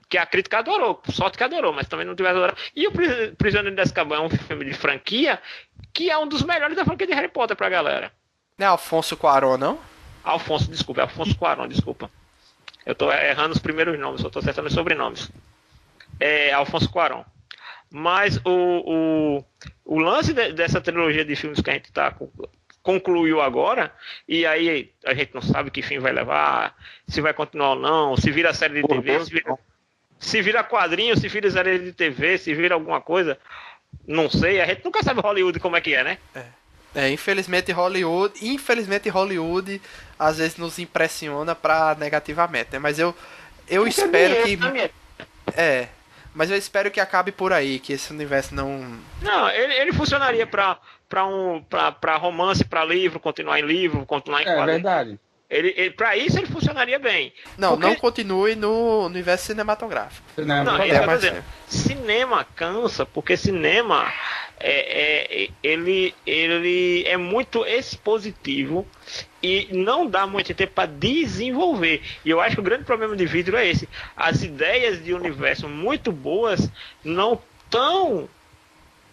Que a crítica adorou, sorte que adorou, mas também não tivesse adorado. E o Prisioneiro de Azkaban é um filme de franquia que é um dos melhores da franquia de Harry Potter pra galera. Não é Alfonso Cuarón, não? Alfonso Cuarón, desculpa. Eu tô errando os primeiros nomes, eu tô acertando os sobrenomes. É Alfonso Cuarón. Mas o lance dessa trilogia de filmes que a gente concluiu agora, e aí a gente não sabe que fim vai levar, se vai continuar ou não, se vira série de TV, se vira quadrinho, se vira série de TV, se vira alguma coisa, não sei, a gente nunca sabe Hollywood como é que é, né? Infelizmente Hollywood às vezes nos impressiona negativamente, né? Mas eu espero que mas eu espero que acabe por aí, que esse universo não ele funcionaria pra romance, pra livro, continuar em quadrinho. É verdade. Pra isso ele funcionaria bem. Não continue no universo cinematográfico. Não, isso que eu tô dizendo. Cinema cansa, porque cinema ele é muito expositivo e não dá muito tempo para desenvolver. E eu acho que o grande problema de vidro é esse. As ideias de universo muito boas não tão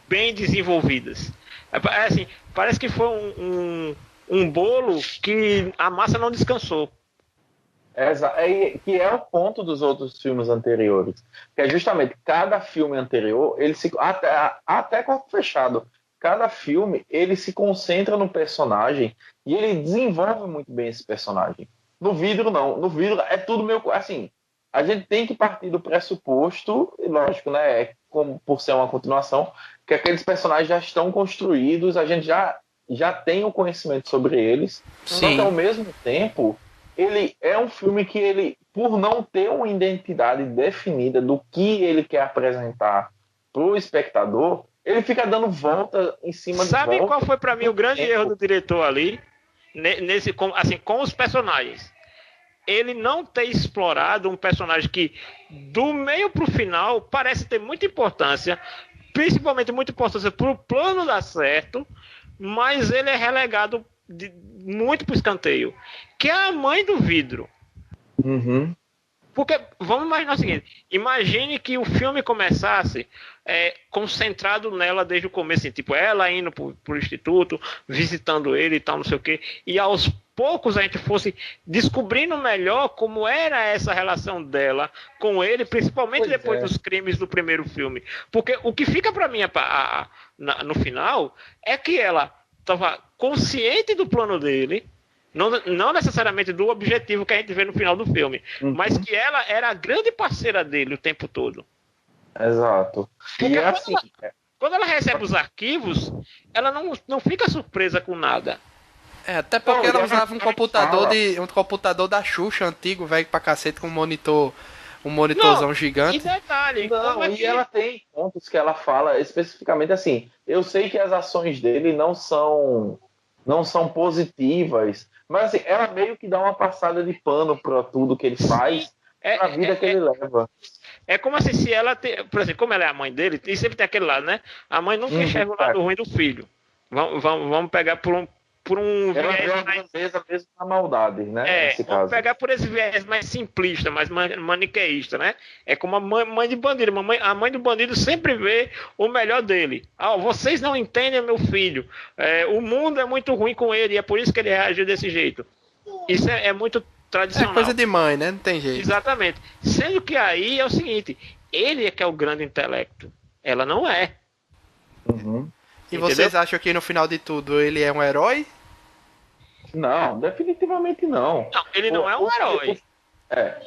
bem desenvolvidas. Assim, parece que foi um bolo que a massa não descansou. Que é o ponto dos outros filmes anteriores. Que é justamente cada filme anterior, ele até corpo fechado, cada filme ele se concentra no personagem e ele desenvolve muito bem esse personagem. No vidro não. No vidro é tudo meio assim. A gente tem que partir do pressuposto, e lógico, né? Como por ser uma continuação, que aqueles personagens já estão construídos, a gente já tem o conhecimento sobre eles. Sim. Só que ao mesmo tempo, ele é um filme que ele, por não ter uma identidade definida do que ele quer apresentar pro espectador, ele fica dando volta em cima de volta. Sabe qual foi para mim o grande erro do diretor ali? Com os personagens. Ele não ter explorado um personagem que, do meio pro final, parece ter muita importância, principalmente muita importância pro plano dar certo, mas ele é relegado muito pro escanteio, que é a mãe do vidro. Uhum. Porque, vamos imaginar o seguinte, imagine que o filme começasse concentrado nela desde o começo, assim, tipo, ela indo pro instituto, visitando ele e tal, não sei o quê, e aos poucos a gente fosse descobrindo melhor como era essa relação dela com ele, principalmente depois dos crimes do primeiro filme. Porque o que fica pra mim no final é que ela estava consciente do plano dele, não necessariamente do objetivo que a gente vê no final do filme, mas que ela era a grande parceira dele o tempo todo. Exato. Porque quando ela recebe os arquivos, ela não fica surpresa com nada. Até porque ela usava um computador da Xuxa antigo, velho pra cacete, com um monitorzão gigante. E detalhe, ela tem pontos que ela fala especificamente assim, eu sei que as ações dele não são positivas, mas assim, ela meio que dá uma passada de pano pra tudo que ele faz, pra vida que ele leva. É como assim, se ela por exemplo, como ela é a mãe dele, e sempre tem aquele lado, né? A mãe nunca enxerga o lado ruim do filho. Vamos pegar por um viés mais mesmo na maldade, né? Nesse caso. Pegar por esse viés mais simplista, mais maniqueísta, né? É como a mãe de bandido. A mãe do bandido sempre vê o melhor dele. Vocês não entendem meu filho. O mundo é muito ruim com ele e é por isso que ele reagiu desse jeito. Isso é muito tradicional. É coisa de mãe, né? Não tem jeito. Exatamente. Sendo que aí é o seguinte, ele é que é o grande intelecto. Ela não é. Uhum. E vocês acham que no final de tudo ele é um herói? Não, definitivamente não. Não, ele não é um herói.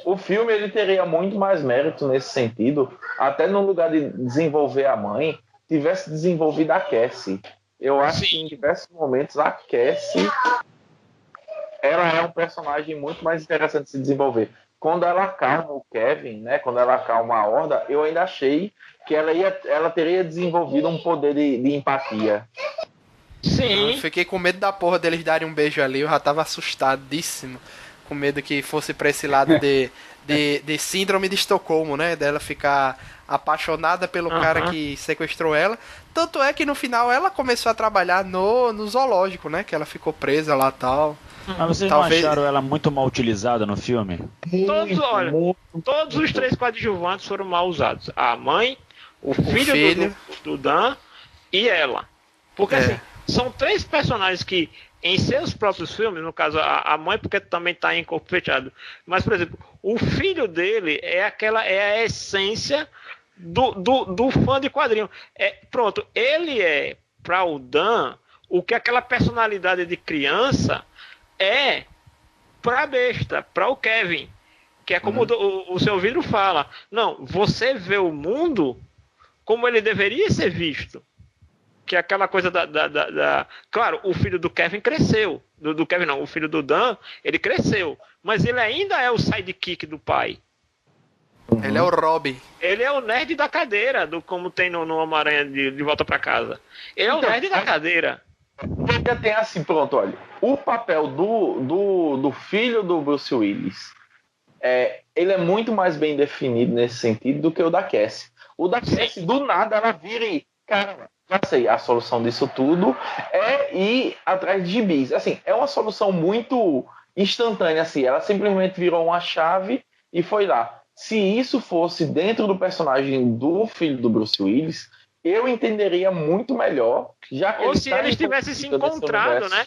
O filme ele teria muito mais mérito nesse sentido, até no lugar de desenvolver a mãe, tivesse desenvolvido a Cassie. Eu acho que em diversos momentos a Cassie ela é um personagem muito mais interessante de se desenvolver. Quando ela acalma o Kevin, né? Quando ela acalma a Horda, eu ainda achei que ela teria desenvolvido um poder de empatia. Sim. Eu fiquei com medo da porra deles darem um beijo ali, eu já tava assustadíssimo. Com medo que fosse pra esse lado de síndrome de Estocolmo, né? Dela ficar apaixonada pelo cara que sequestrou ela. Tanto é que no final ela começou a trabalhar no zoológico, né? Que ela ficou presa lá e tal. Mas vocês não acharam ela muito mal utilizada no filme? Todos os 3 coadjuvantes foram mal usados. A mãe, o filho. Do Dan e ela. Porque assim, são 3 personagens que em seus próprios filmes, no caso a mãe porque também está em corpo fechado, mas por exemplo, o filho dele é a essência do fã de quadrinho. Pronto, ele é, para o Dan, o que aquela personalidade de criança é para a besta, para o Kevin. Que é como o seu Vidro fala. Não, você vê o mundo como ele deveria ser visto. Que é aquela coisa Claro, o filho do Kevin cresceu. Do Kevin não, o filho do Dan, ele cresceu. Mas ele ainda é o sidekick do pai. Ele é o Robin. Ele é o nerd da cadeira, como tem no Homem-Aranha de Volta pra Casa. Ele é o nerd da cadeira. Ainda tem assim, pronto, olha. O papel do filho do Bruce Willis, ele é muito mais bem definido nesse sentido do que o da Cassie. O da Cassie, do nada, ela vira e... Cara, já sei, a solução disso tudo é ir atrás de gibis. Assim, é uma solução muito instantânea, assim. Ela simplesmente virou uma chave e foi lá. Se isso fosse dentro do personagem do filho do Bruce Willis, eu entenderia muito melhor. Já que ou se eles tivessem se encontrado, né?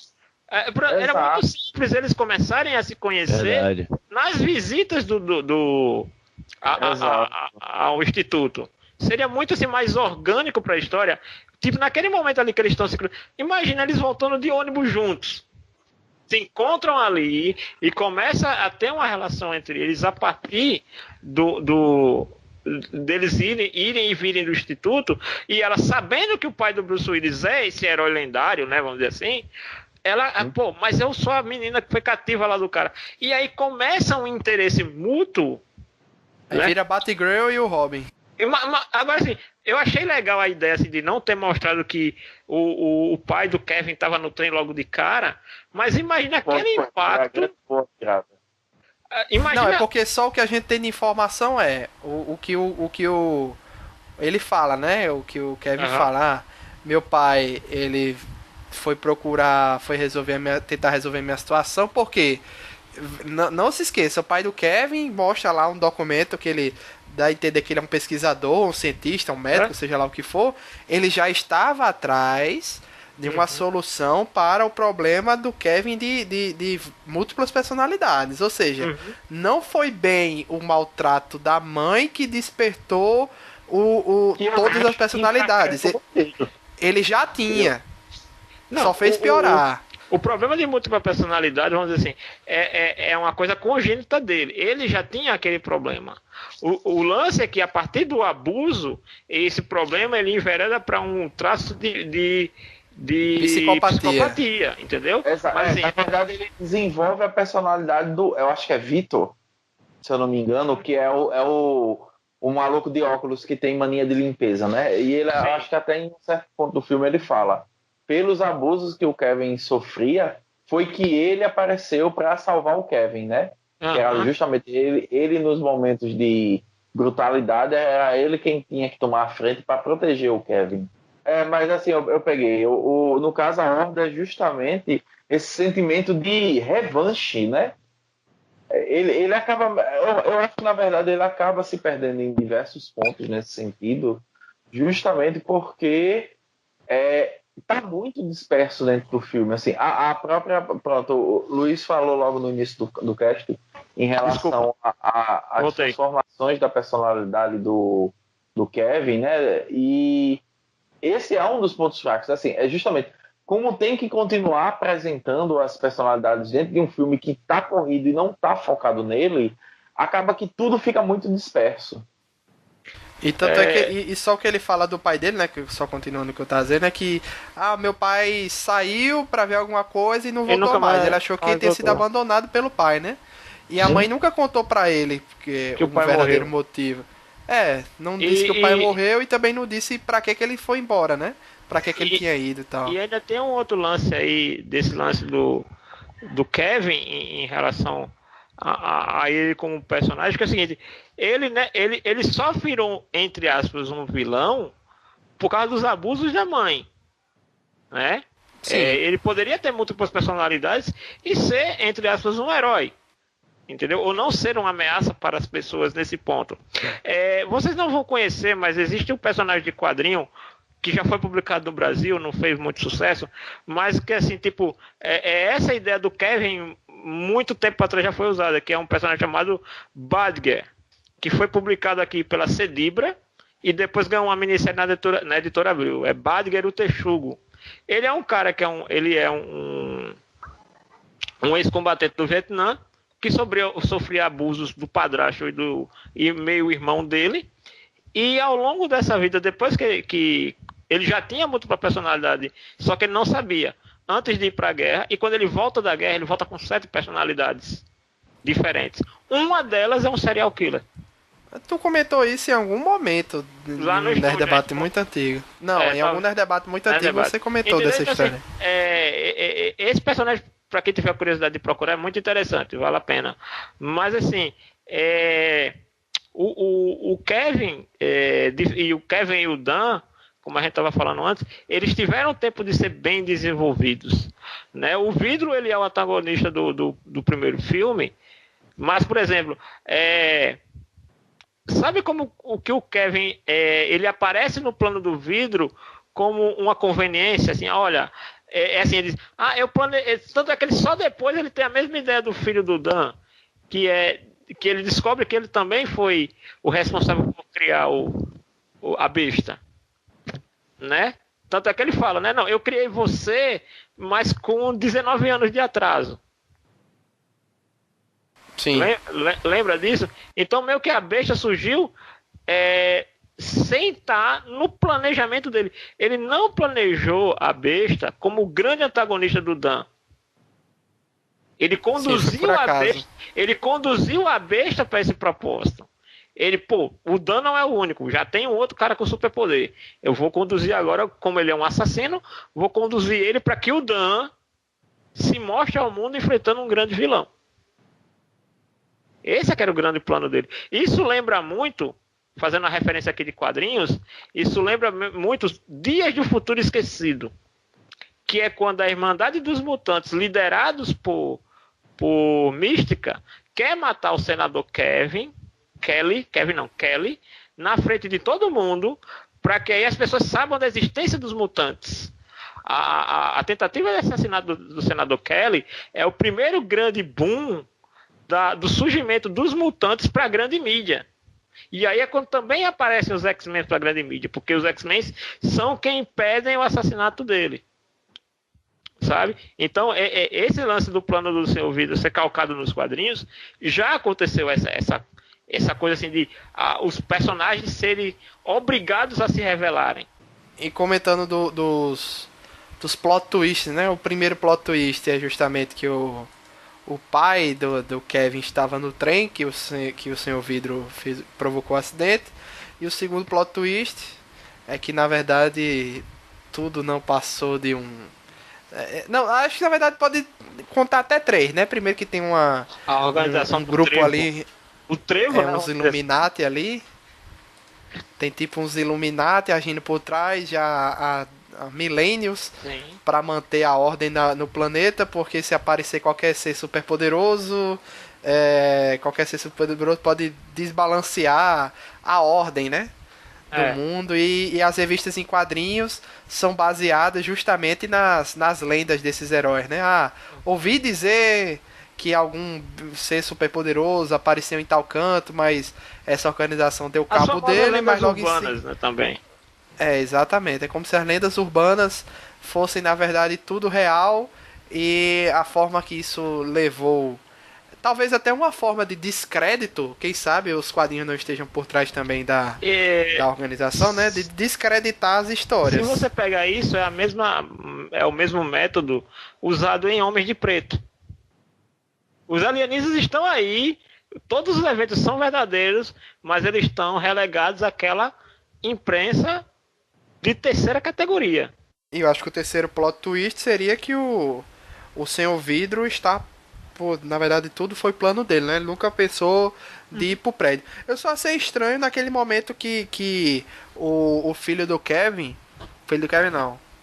Era muito simples eles começarem a se conhecer nas visitas ao Instituto. Seria muito assim, mais orgânico para a história. Tipo, naquele momento ali que eles estão se... Imagina eles voltando de ônibus juntos. Se encontram ali e começa a ter uma relação entre eles a partir deles irem e virem do Instituto, e ela sabendo que o pai do Bruce Willis é esse herói lendário, né, vamos dizer assim, ela, mas eu sou a menina que foi cativa lá do cara. E aí começa um interesse mútuo. Aí vira Batgirl e o Robin. Agora assim, eu achei legal a ideia assim, de não ter mostrado que o pai do Kevin estava no trem logo de cara, mas imagina aquele impacto. Não, é porque só o que a gente tem de informação é o que ele fala, né? O que o Kevin fala. Meu pai, ele foi tentar resolver minha situação, porque não se esqueça, o pai do Kevin mostra lá um documento que ele dá a entender que ele é um pesquisador, um cientista, um médico, seja lá o que for. Ele já estava atrás de uma solução para o problema do Kevin de múltiplas personalidades. Ou seja, não foi bem o maltrato da mãe que despertou todas as personalidades. Ele já tinha. Só fez piorar. O problema de múltipla personalidade, vamos dizer assim, é uma coisa congênita dele. Ele já tinha aquele problema. O lance é que, a partir do abuso, esse problema ele envereda para um traço de psicopatia, entendeu? Mas, assim, na verdade, ele desenvolve a personalidade eu acho que é Vitor, se eu não me engano, que é o maluco de óculos que tem mania de limpeza, né? E ele, eu acho que até em um certo ponto do filme ele fala, pelos abusos que o Kevin sofria, foi que ele apareceu para salvar o Kevin, né? Que era justamente ele nos momentos de brutalidade, era ele quem tinha que tomar a frente para proteger o Kevin. Mas assim, eu peguei. No caso, a Horda é justamente esse sentimento de revanche, né? Ele acaba... Eu acho que, na verdade, ele acaba se perdendo em diversos pontos nesse sentido, justamente porque tá muito disperso dentro do filme. Assim, a própria... Pronto, o Luiz falou logo no início do cast em relação às transformações da personalidade do Kevin, né? E esse é um dos pontos fracos. Assim, é justamente como tem que continuar apresentando as personalidades dentro de um filme que tá corrido e não tá focado nele, acaba que tudo fica muito disperso. E tanto que só o que ele fala do pai dele, né, que só continuando o que eu tava dizendo, é que meu pai saiu pra ver alguma coisa e não voltou mais. Ele achou que ele tinha sido abandonado pelo pai, né? E a mãe nunca contou pra ele que o verdadeiro motivo. Não disse que o pai morreu e também não disse pra que ele foi embora, né? Pra que ele tinha ido e tal. E ainda tem um outro lance aí, desse lance do Kevin em relação a ele como personagem, que é o seguinte, ele só virou, entre aspas, um vilão por causa dos abusos da mãe, né? Ele poderia ter múltiplas personalidades e ser, entre aspas, um herói, entendeu? Ou não ser uma ameaça para as pessoas nesse ponto. Vocês não vão conhecer, mas existe um personagem de quadrinho que já foi publicado no Brasil, não fez muito sucesso, mas que assim, tipo, essa ideia do Kevin muito tempo atrás já foi usada, que é um personagem chamado Badger, que foi publicado aqui pela Cedibra e depois ganhou uma minissérie na editora Abril. É Badger o Texugo. Ele é um cara que um ex-combatente do Vietnã que sofria abusos do padrasto e meio-irmão dele. E ao longo dessa vida, depois que ele já tinha múltipla personalidade, só que ele não sabia, antes de ir para a guerra, e quando ele volta da guerra, ele volta com 7 personalidades diferentes. Uma delas é um serial killer. Tu comentou isso em algum momento Lá no Nerd Debate né? muito antigo. Não, em algum Nerd Debate muito Nerd antigo Debate. você comentou Entendeu? dessa Então, história. Assim, esse personagem, para quem tiver curiosidade de procurar, é muito interessante, vale a pena. Mas assim, o Kevin e o Dan, como a gente estava falando antes, eles tiveram tempo de ser bem desenvolvidos, né? O Vidro, ele é o antagonista do primeiro filme, mas, por exemplo, sabe como o Kevin ele aparece no plano do Vidro como uma conveniência, assim, olha, assim, ele diz, eu planejei, tanto é que ele só depois ele tem a mesma ideia do filho do Dan, que ele descobre que ele também foi o responsável por criar a besta, né? Tanto é que ele fala, né? Não, eu criei você, mas com 19 anos de atraso. Sim. Lembra disso? Então, meio que a besta surgiu sem estar no planejamento dele. Ele não planejou a besta como o grande antagonista do Dan. Ele conduziu a besta para esse propósito. O Dan não é o único, já tem um outro cara com superpoder. Eu vou conduzir agora, como ele é um assassino, vou conduzir ele para que o Dan se mostre ao mundo enfrentando um grande vilão. Esse é que era o grande plano dele. Isso lembra muito, fazendo a referência aqui de quadrinhos, isso lembra muito Dias do Futuro Esquecido, que é quando a Irmandade dos Mutantes, liderados por Mística, quer matar o senador Kelly, na frente de todo mundo, para que aí as pessoas saibam da existência dos mutantes. A tentativa de assassinato do senador Kelly é o primeiro grande boom do surgimento dos mutantes para a grande mídia. E aí é quando também aparecem os X-Men para a grande mídia, porque os X-Men são quem impedem o assassinato dele. Sabe? Então, esse lance do plano do Senhor Vidro ser calcado nos quadrinhos, já aconteceu essa coisa assim de os personagens serem obrigados a se revelarem. E comentando dos plot twists, né? O primeiro plot twist é justamente que o pai do Kevin estava no trem, que o Senhor Vidro provocou o acidente. E o segundo plot twist é que, na verdade, tudo não passou de um... Não, acho que na verdade pode contar até 3, né? Primeiro que tem a organização um grupo Trevo. Ali... O Trevo, né? Uns Illuminati ali. Tem tipo uns Illuminati agindo por trás já há milênios para manter a ordem no planeta, porque se aparecer qualquer ser superpoderoso, qualquer ser superpoderoso pode desbalancear a ordem, né? Do mundo, e as revistas em quadrinhos são baseadas justamente nas lendas desses heróis, né? Ouvi dizer que algum ser superpoderoso apareceu em tal canto, mas essa organização deu cabo dele, mas logo urbanas, né, também. Exatamente. É como se as lendas urbanas fossem, na verdade, tudo real, e a forma que isso levou, talvez até uma forma de descrédito, quem sabe os quadrinhos não estejam por trás também da organização, né? De descreditar as histórias. Se você pegar isso, é o mesmo método usado em Homens de Preto. Os alienígenas estão aí, todos os eventos são verdadeiros, mas eles estão relegados àquela imprensa de terceira categoria. E eu acho que o terceiro plot twist seria que o Senhor Vidro está... na verdade, tudo foi plano dele, né? Ele nunca pensou de ir pro prédio. Eu só achei estranho naquele momento que o filho do Kevin...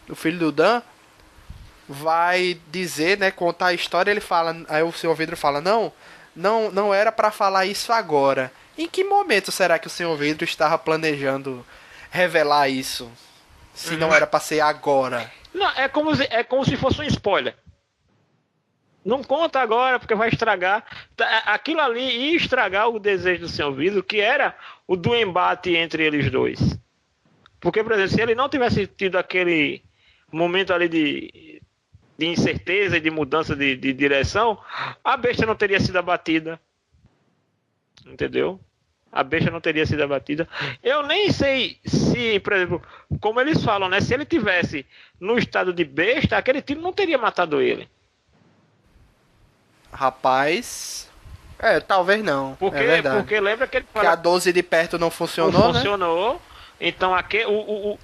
O filho do Dan vai dizer, né? Contar a história, ele fala... Aí o Senhor Vidro fala, não era pra falar isso agora. Em que momento será que o Senhor Vidro estava planejando revelar isso? Se não era pra ser agora. Não, é como se fosse um spoiler. Não conta agora porque vai estragar. Aquilo ali ia estragar o desejo do Senhor Vidro, que era o do embate entre eles dois. Porque, por exemplo, se ele não tivesse tido aquele momento ali de incerteza e de mudança de direção, a besta não teria sido abatida. Entendeu? A besta não teria sido abatida. Eu nem sei se, por exemplo, como eles falam, né? Se ele tivesse no estado de besta, aquele tiro não teria matado ele. Rapaz. Talvez não. Porque, é verdade. porque lembra que ele Que a 12 de perto não funcionou, não funcionou. Né? Então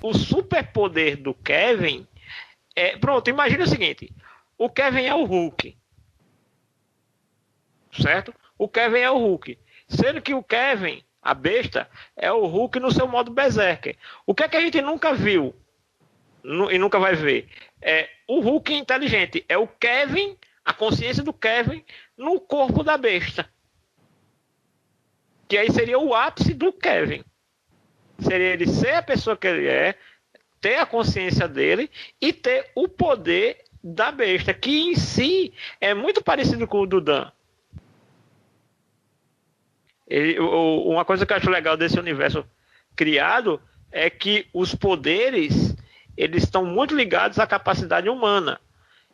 o superpoder do Kevin pronto, imagina o seguinte. O Kevin é o Hulk. Certo? O Kevin é o Hulk. Sendo que o Kevin, a besta, é o Hulk no seu modo berserker. O que é que a gente nunca viu e nunca vai ver? É o Hulk inteligente. É o Kevin, a consciência do Kevin no corpo da besta. Que aí seria o ápice do Kevin. Seria ele ser a pessoa que ele é, ter a consciência dele e ter o poder da besta, que em si é muito parecido com o do Dan. Uma coisa que eu acho legal desse universo criado é que os poderes eles estão muito ligados à capacidade humana.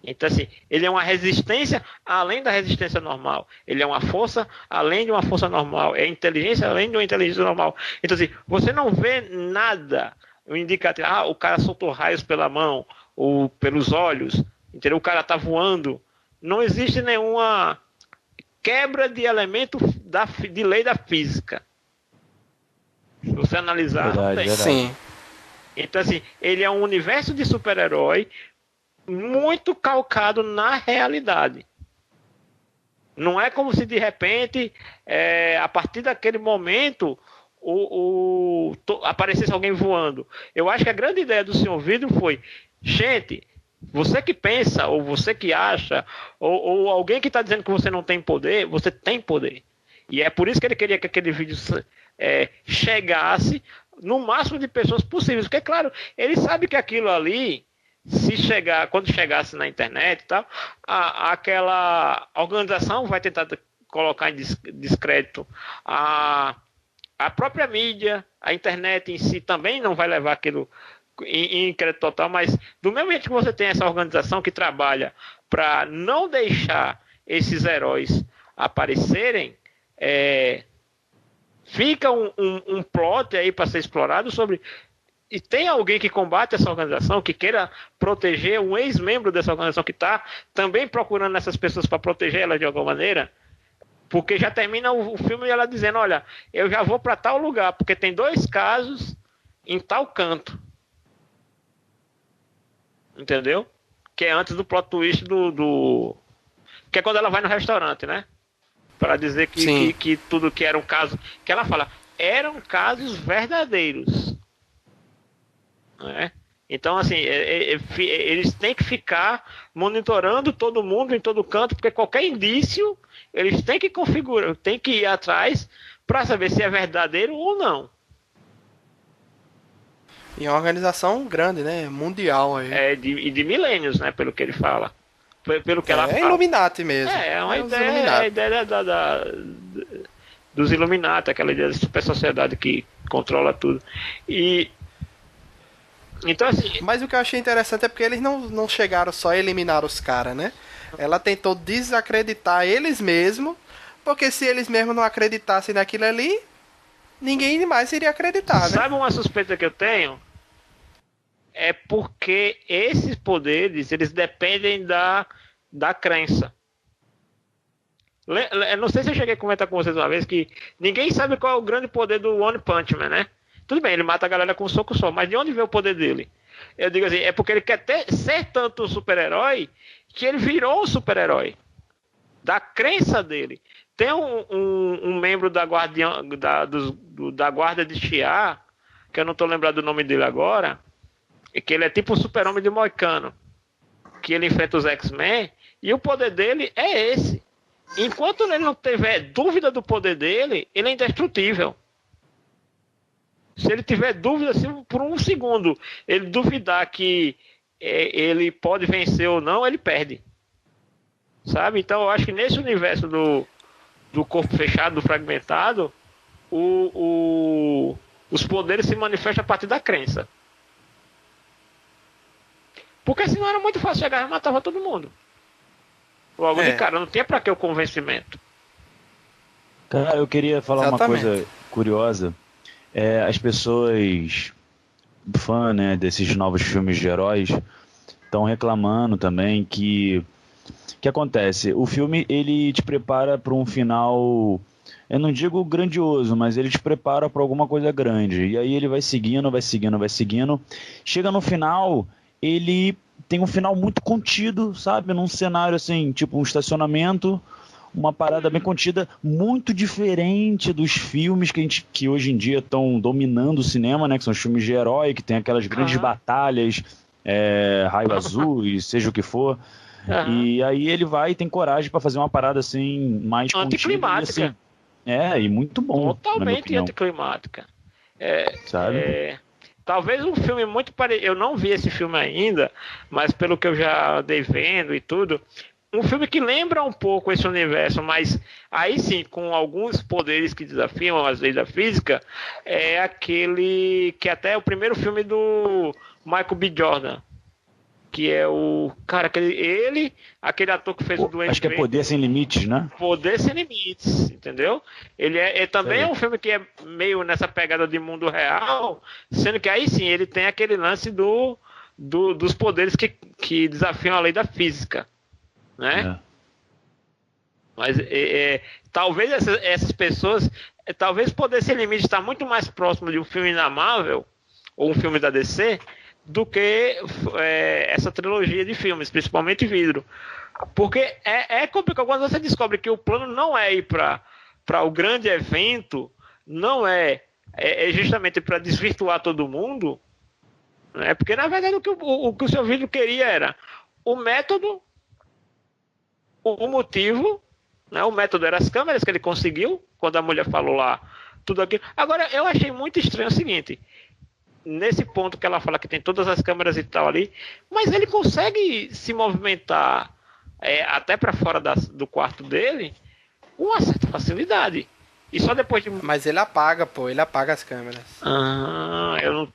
Então, assim, ele é uma resistência além da resistência normal. Ele é uma força além de uma força normal. É inteligência além de uma inteligência normal. Então, assim, você não vê nada, um indicativo, o cara soltou raios pela mão ou pelos olhos, entendeu? O cara tá voando. Não existe nenhuma quebra de elemento de lei da física. Se você analisar, Verdade, não tem. verdade. Sim. Então, assim, ele é um universo de super-herói muito calcado na realidade. Não é como se de repente, a partir daquele momento, aparecesse alguém voando. Eu acho que a grande ideia do Senhor Vidro foi, gente, você que pensa, ou você que acha, ou alguém que está dizendo que você não tem poder, você tem poder. E é por isso que ele queria que aquele vídeo chegasse no máximo de pessoas possíveis. Porque, claro, ele sabe que aquilo ali, quando chegasse na internet e tal, aquela organização vai tentar colocar em descrédito a própria mídia, a internet em si também não vai levar aquilo em crédito total, mas do mesmo jeito que você tem essa organização que trabalha para não deixar esses heróis aparecerem, fica um plot aí para ser explorado sobre. E tem alguém que combate essa organização, que queira proteger um ex-membro dessa organização que está também procurando essas pessoas para proteger elas de alguma maneira, porque já termina o filme ela dizendo, olha, eu já vou para tal lugar, porque tem 2 casos em tal canto. Entendeu? Que é antes do plot twist que é quando ela vai no restaurante, né? Para dizer que tudo que era um caso... Que ela fala, eram casos verdadeiros. Né? Então, assim, eles têm que ficar monitorando todo mundo em todo canto, porque qualquer indício, eles têm que configurar, têm que ir atrás para saber se é verdadeiro ou não. E é uma organização grande, né? Mundial aí. De milênios, né? Pelo que ele fala. Pelo que ela fala. É Illuminati mesmo. É uma ideia, a ideia dos Illuminati, aquela ideia da super sociedade que controla tudo. Então, assim... Mas o que eu achei interessante é porque eles não chegaram só a eliminar os caras, né? Ela tentou desacreditar eles mesmos, porque se eles mesmos não acreditassem naquilo ali, ninguém mais iria acreditar, né? Sabe uma suspeita que eu tenho? É porque esses poderes, eles dependem da crença. Não sei se eu cheguei a comentar com vocês uma vez que ninguém sabe qual é o grande poder do One Punch Man, né? Tudo bem, ele mata a galera com um soco só, mas de onde vem o poder dele? Eu digo assim, é porque ele quer ser tanto um super-herói que ele virou um super-herói. Da crença dele. Tem um membro da guarda de Shi'ar, que eu não estou lembrado do nome dele agora, que ele é tipo um super-homem de Moicano, que ele enfrenta os X-Men, e o poder dele é esse. Enquanto ele não tiver dúvida do poder dele, ele é indestrutível. Se ele tiver dúvida, se por um segundo ele duvidar que ele pode vencer ou não, ele perde. Sabe? Então eu acho que nesse universo do corpo fechado, do fragmentado, os poderes se manifestam a partir da crença. Porque senão era muito fácil chegar e matava todo mundo. Logo de cara, não tinha pra que o convencimento. Cara, eu queria falar Exatamente. uma coisa curiosa. As pessoas, fã, né, desses novos filmes de heróis, estão reclamando também que acontece. O filme, ele te prepara para um final, eu não digo grandioso, mas ele te prepara para alguma coisa grande. E aí ele vai seguindo, vai seguindo, vai seguindo. Chega no final, ele tem um final muito contido, sabe? Num cenário assim, tipo um estacionamento, uma parada bem contida, muito diferente dos filmes que hoje em dia estão dominando o cinema, né? Que são os filmes de herói, que tem aquelas grandes batalhas, raio azul e seja o que for. E aí ele vai e tem coragem pra fazer uma parada assim, mais anticlimática. E muito bom. Totalmente anticlimática. Sabe? Talvez um filme muito parecido. Eu não vi esse filme ainda, mas pelo que eu já andei vendo e tudo, um filme que lembra um pouco esse universo, mas aí sim, com alguns poderes que desafiam as leis da física, é aquele que até é o primeiro filme do Michael B. Jordan. Que é o cara, aquele ator que fez o Doente. Acho que é Poder Sem Limites, né? Poder Sem Limites, entendeu? Ele também é um filme que é meio nessa pegada de mundo real, sendo que aí sim ele tem aquele lance dos poderes que desafiam a lei da física, né? Mas talvez essas pessoas, talvez Poder Sem Limites está muito mais próximo de um filme da Marvel ou um filme da DC do que essa trilogia de filmes, principalmente Vidro. Porque é complicado quando você descobre que o plano não é ir para o grande evento, não é justamente para desvirtuar todo mundo, né? Porque na verdade o que o seu Vidro queria era o método, o motivo, né? O método era as câmeras que ele conseguiu, quando a mulher falou lá, tudo aquilo. Agora, eu achei muito estranho o seguinte: nesse ponto que ela fala que tem todas as câmeras e tal ali, mas ele consegue se movimentar até para fora do quarto dele com uma certa facilidade. E só depois de... Mas ele apaga as câmeras. Eu não...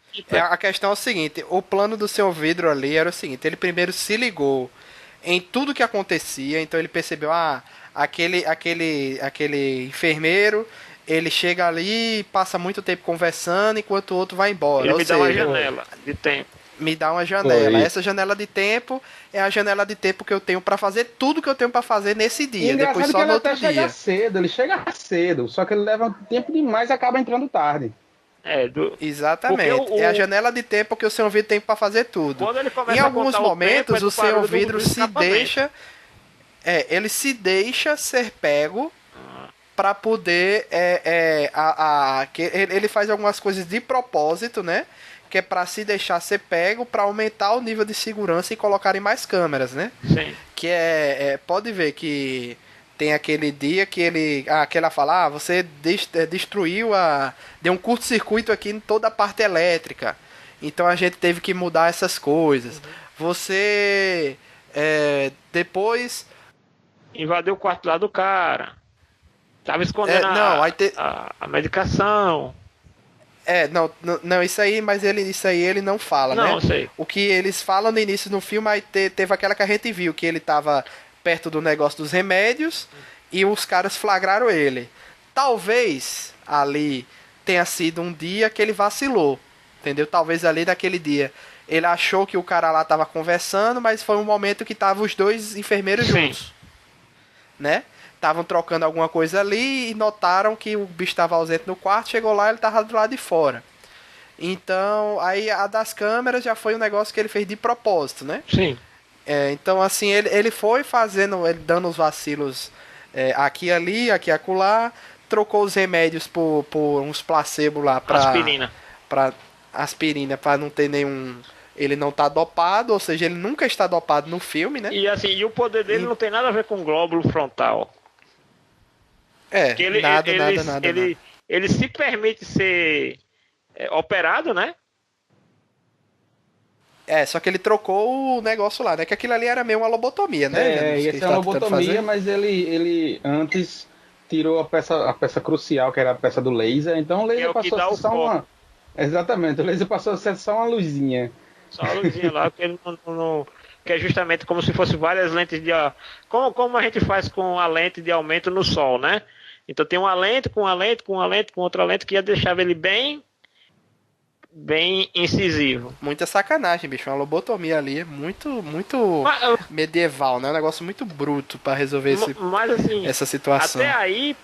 A questão é o seguinte, o plano do seu Vidro ali era o seguinte, ele primeiro se ligou em tudo que acontecia, então ele percebeu, aquele enfermeiro, ele chega ali e passa muito tempo conversando enquanto o outro vai embora. Ele me dá uma janela de tempo. Me dá uma janela. Foi. Essa janela de tempo é a janela de tempo que eu tenho pra fazer tudo que eu tenho pra fazer nesse dia. Engraçado Depois que só ele no até outro chega dia. cedo, ele chega cedo, só que ele leva tempo demais e acaba entrando tarde. Exatamente. É a janela de tempo que o seu vidro tem pra fazer tudo. Quando ele começa Em a alguns contar momentos o tempo, o seu do vidro se escapamento. deixa. Ele se deixa ser pego pra poder. Ele faz algumas coisas de propósito, né? Que é pra se deixar ser pego, pra aumentar o nível de segurança e colocarem mais câmeras, né? Sim. Que pode ver que tem aquele dia que que ela fala, você destruiu deu um curto-circuito aqui em toda a parte elétrica, então a gente teve que mudar essas coisas. Você depois invadiu o quarto lá do cara, tava escondendo a medicação. Não, isso aí ele não fala, Não, né? eu sei. O que eles falam no início do filme, aí teve aquela que a gente viu, que ele tava perto do negócio dos remédios e os caras flagraram ele. Talvez ali tenha sido um dia que ele vacilou, entendeu? Talvez ali naquele dia ele achou que o cara lá tava conversando, mas foi um momento que tava os dois enfermeiros juntos, né? Estavam trocando alguma coisa ali e notaram que o bicho estava ausente no quarto, chegou lá e ele tava do lado de fora. Então, aí a das câmeras já foi um negócio que ele fez de propósito, né? Sim. Então, assim, ele foi fazendo, ele dando os vacilos aqui e ali, aqui e acolá, trocou os remédios por uns placebo lá pra... Aspirina, pra não ter nenhum... Ele não tá dopado, ou seja, ele nunca está dopado no filme, né? E assim, e o poder dele não tem nada a ver com o glóbulo frontal. Nada. Ele se permite ser operado, né? Só que ele trocou o negócio lá, né? Que aquilo ali era meio uma lobotomia, né? Ia ser uma lobotomia, mas ele antes tirou a peça crucial, que era a peça do laser, então o Que é laser o que passou dá a o ser só foco. uma. Exatamente, o laser passou a ser só uma luzinha. Só a luzinha lá, que ele que é justamente como se fosse várias lentes de. Como a gente faz com a lente de aumento no sol, né? Então tem uma lente, com uma lente, com uma lente, com outra lente, que ia deixar ele bem incisivo. Muita sacanagem, bicho. Uma lobotomia ali é muito medieval, né? Um negócio muito bruto pra resolver Mas assim, essa situação. até aí,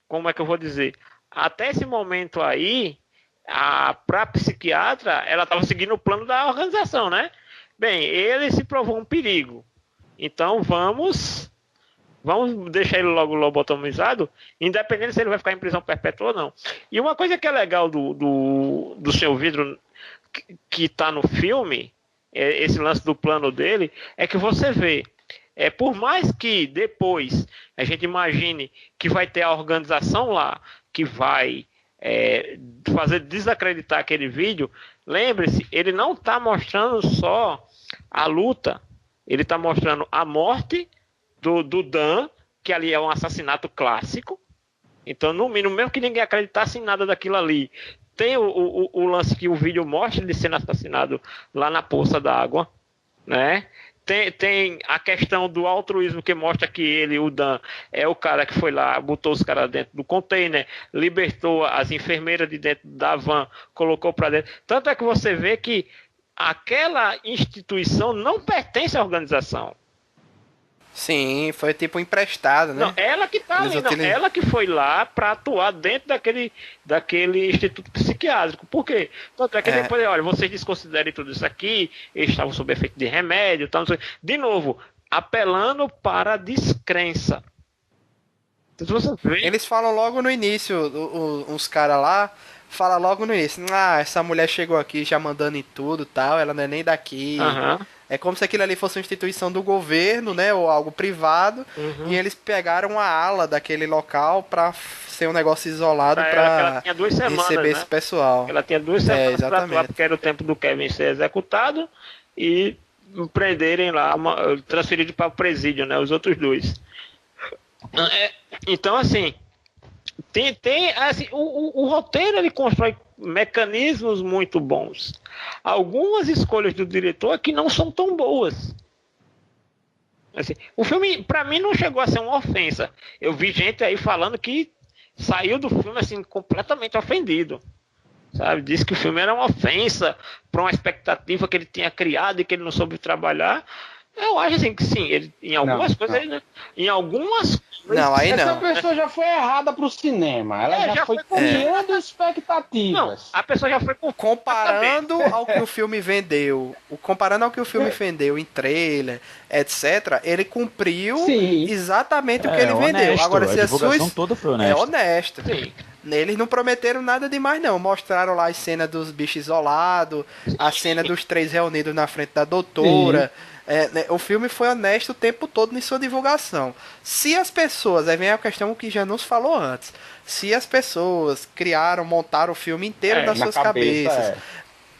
como é que eu vou dizer? Até esse momento aí, pra psiquiatra, ela estava seguindo o plano da organização, né? Bem, ele se provou um perigo. Então vamos deixar ele logo lobotomizado, independente se ele vai ficar em prisão perpétua ou não. E uma coisa que é legal do Seu Vidro, que tá no filme, esse lance do plano dele, é que você vê, por mais que depois a gente imagine que vai ter a organização lá, que vai fazer desacreditar aquele vídeo, lembre-se, ele não está mostrando só a luta, ele está mostrando a morte do Dan, que ali é um assassinato clássico. Então, no mínimo, mesmo que ninguém acreditasse em nada daquilo ali, tem o lance que o vídeo mostra ele sendo assassinado lá na poça d'água, né? Tem a questão do altruísmo, que mostra que o Dan, é o cara que foi lá, botou os caras dentro do container, libertou as enfermeiras de dentro da van, colocou para dentro. Tanto é que você vê que aquela instituição não pertence à organização. Sim, foi tipo emprestado, né? Não, ela que tá ali, ela que foi lá para atuar dentro daquele instituto psiquiátrico. Por quê? Tanto é que depois, olha, vocês desconsiderem tudo isso aqui, eles estavam sob efeito de remédio, tal, não sei. De novo, apelando para a descrença. Então, você vê... Eles falam logo no início, uns caras lá, falam logo no início, essa mulher chegou aqui já mandando em tudo, tal, ela não é nem daqui. É como se aquilo ali fosse uma instituição do governo, né, ou algo privado, e eles pegaram a ala daquele local pra ser um negócio isolado pra receber esse pessoal. Ela tinha 2 semanas pra atuar, porque era o tempo do Kevin ser executado, e prenderem lá, transferido para o presídio, né, os outros 2. Então, assim, assim, o roteiro, ele constrói mecanismos muito bons. Algumas escolhas do diretor que não são tão boas. Assim, o filme, pra mim, não chegou a ser uma ofensa. Eu vi gente aí falando que saiu do filme assim completamente ofendido. Sabe? Disse que o filme era uma ofensa para uma expectativa que ele tinha criado e que ele não soube trabalhar. Eu acho assim que sim, ele, em algumas coisas, né? Em algumas coisas. Não, aí essa não. pessoa já foi errada pro cinema. Ela já foi criando expectativas. Não, a pessoa já foi comparando ao que o filme vendeu. Comparando ao que o filme vendeu em trailer, etc. Ele cumpriu exatamente o que ele vendeu. Agora, se a divulgação toda foi honesta. É honesta. Sim. Eles não prometeram nada demais, não. Mostraram lá as cenas dos bichos isolados, a cena dos 3 reunidos na frente da doutora. O filme foi honesto o tempo todo em sua divulgação. Se as pessoas, aí vem a questão que já nos falou antes, se as pessoas montaram o filme inteiro nas suas cabeças,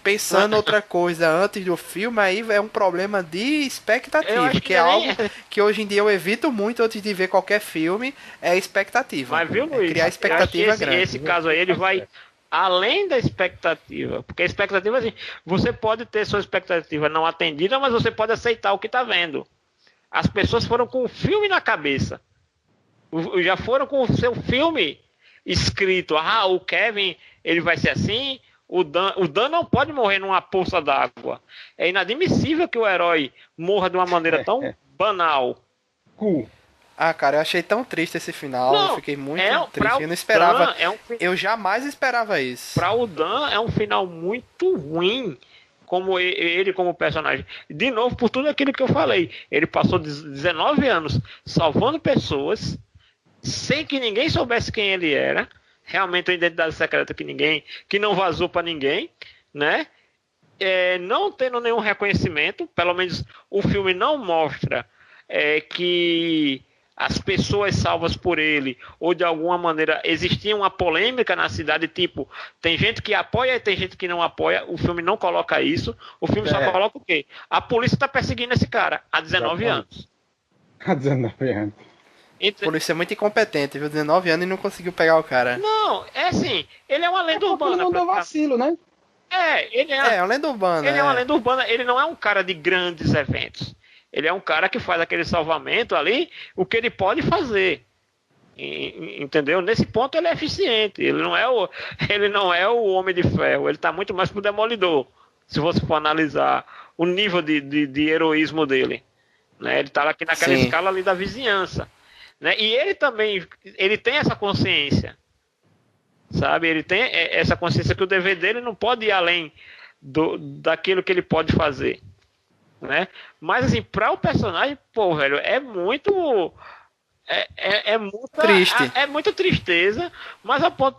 pensando outra coisa antes do filme, aí é um problema de expectativa, que é algo que hoje em dia eu evito muito antes de ver qualquer filme, é expectativa. Mas viu, Luiz? Criar expectativa grande. Esse caso aí, ele vai além da expectativa, porque a expectativa, assim, você pode ter sua expectativa não atendida, mas você pode aceitar o que está vendo. As pessoas foram com o filme na cabeça, já foram com o seu filme escrito, o Kevin, ele vai ser assim, o Dan não pode morrer numa poça d'água. É inadmissível que o herói morra de uma maneira tão banal. Cara, eu achei tão triste esse final. Eu fiquei muito triste. Eu não esperava. Eu jamais esperava isso. Pra o Dan é um final muito ruim. Como ele como personagem. De novo, por tudo aquilo que eu falei. Ele passou 19 anos salvando pessoas sem que ninguém soubesse quem ele era. Realmente uma identidade secreta que não vazou pra ninguém, né? Não tendo nenhum reconhecimento. Pelo menos o filme não mostra que as pessoas salvas por ele, ou de alguma maneira existia uma polêmica na cidade, tipo, tem gente que apoia e tem gente que não apoia. O filme não coloca isso. O filme só coloca o quê? A polícia está perseguindo esse cara há 19 anos. Há 19 anos. Então, Polícia é muito incompetente, viu? 19 anos e não conseguiu pegar o cara. não, é assim, ele é uma lenda Ele urbana. não deu praticamente. vacilo, né? Ele É uma lenda urbana. ele é uma lenda urbana, ele não é um cara de grandes eventos. Ele é um cara que faz aquele salvamento ali, o que ele pode fazer. Entendeu? Nesse ponto ele é eficiente. Ele não é o Homem de Ferro. Ele está muito mais pro Demolidor. Se você for analisar o nível de heroísmo dele. Né? Ele está aqui naquela Sim. escala ali da vizinhança. Né? E ele também ele tem essa consciência. Sabe? Ele tem essa consciência que o dever dele não pode ir além daquilo que ele pode fazer. Né? Mas assim, para o personagem, pô, velho, é muito Triste. É muita tristeza, mas a ponto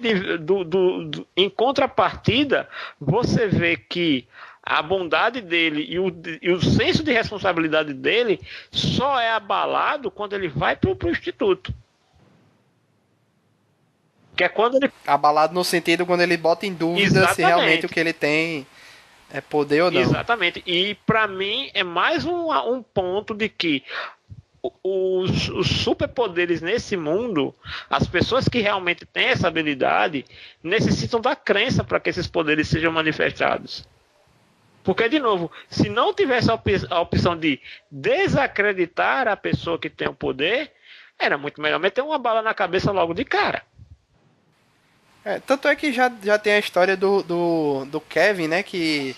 em contrapartida, você vê que a bondade dele e o senso de responsabilidade dele só é abalado quando ele vai pro instituto. Que é quando ele... Abalado no sentido quando ele bota em dúvida se Exatamente. realmente o que ele tem é poder ou não. Exatamente. E pra mim é mais um ponto de que os superpoderes nesse mundo, as pessoas que realmente têm essa habilidade, necessitam da crença para que esses poderes sejam manifestados. Porque, de novo, se não tivesse a opção de desacreditar a pessoa que tem o poder, era muito melhor meter uma bala na cabeça logo de cara. Tanto é que já tem a história do Kevin, né? Que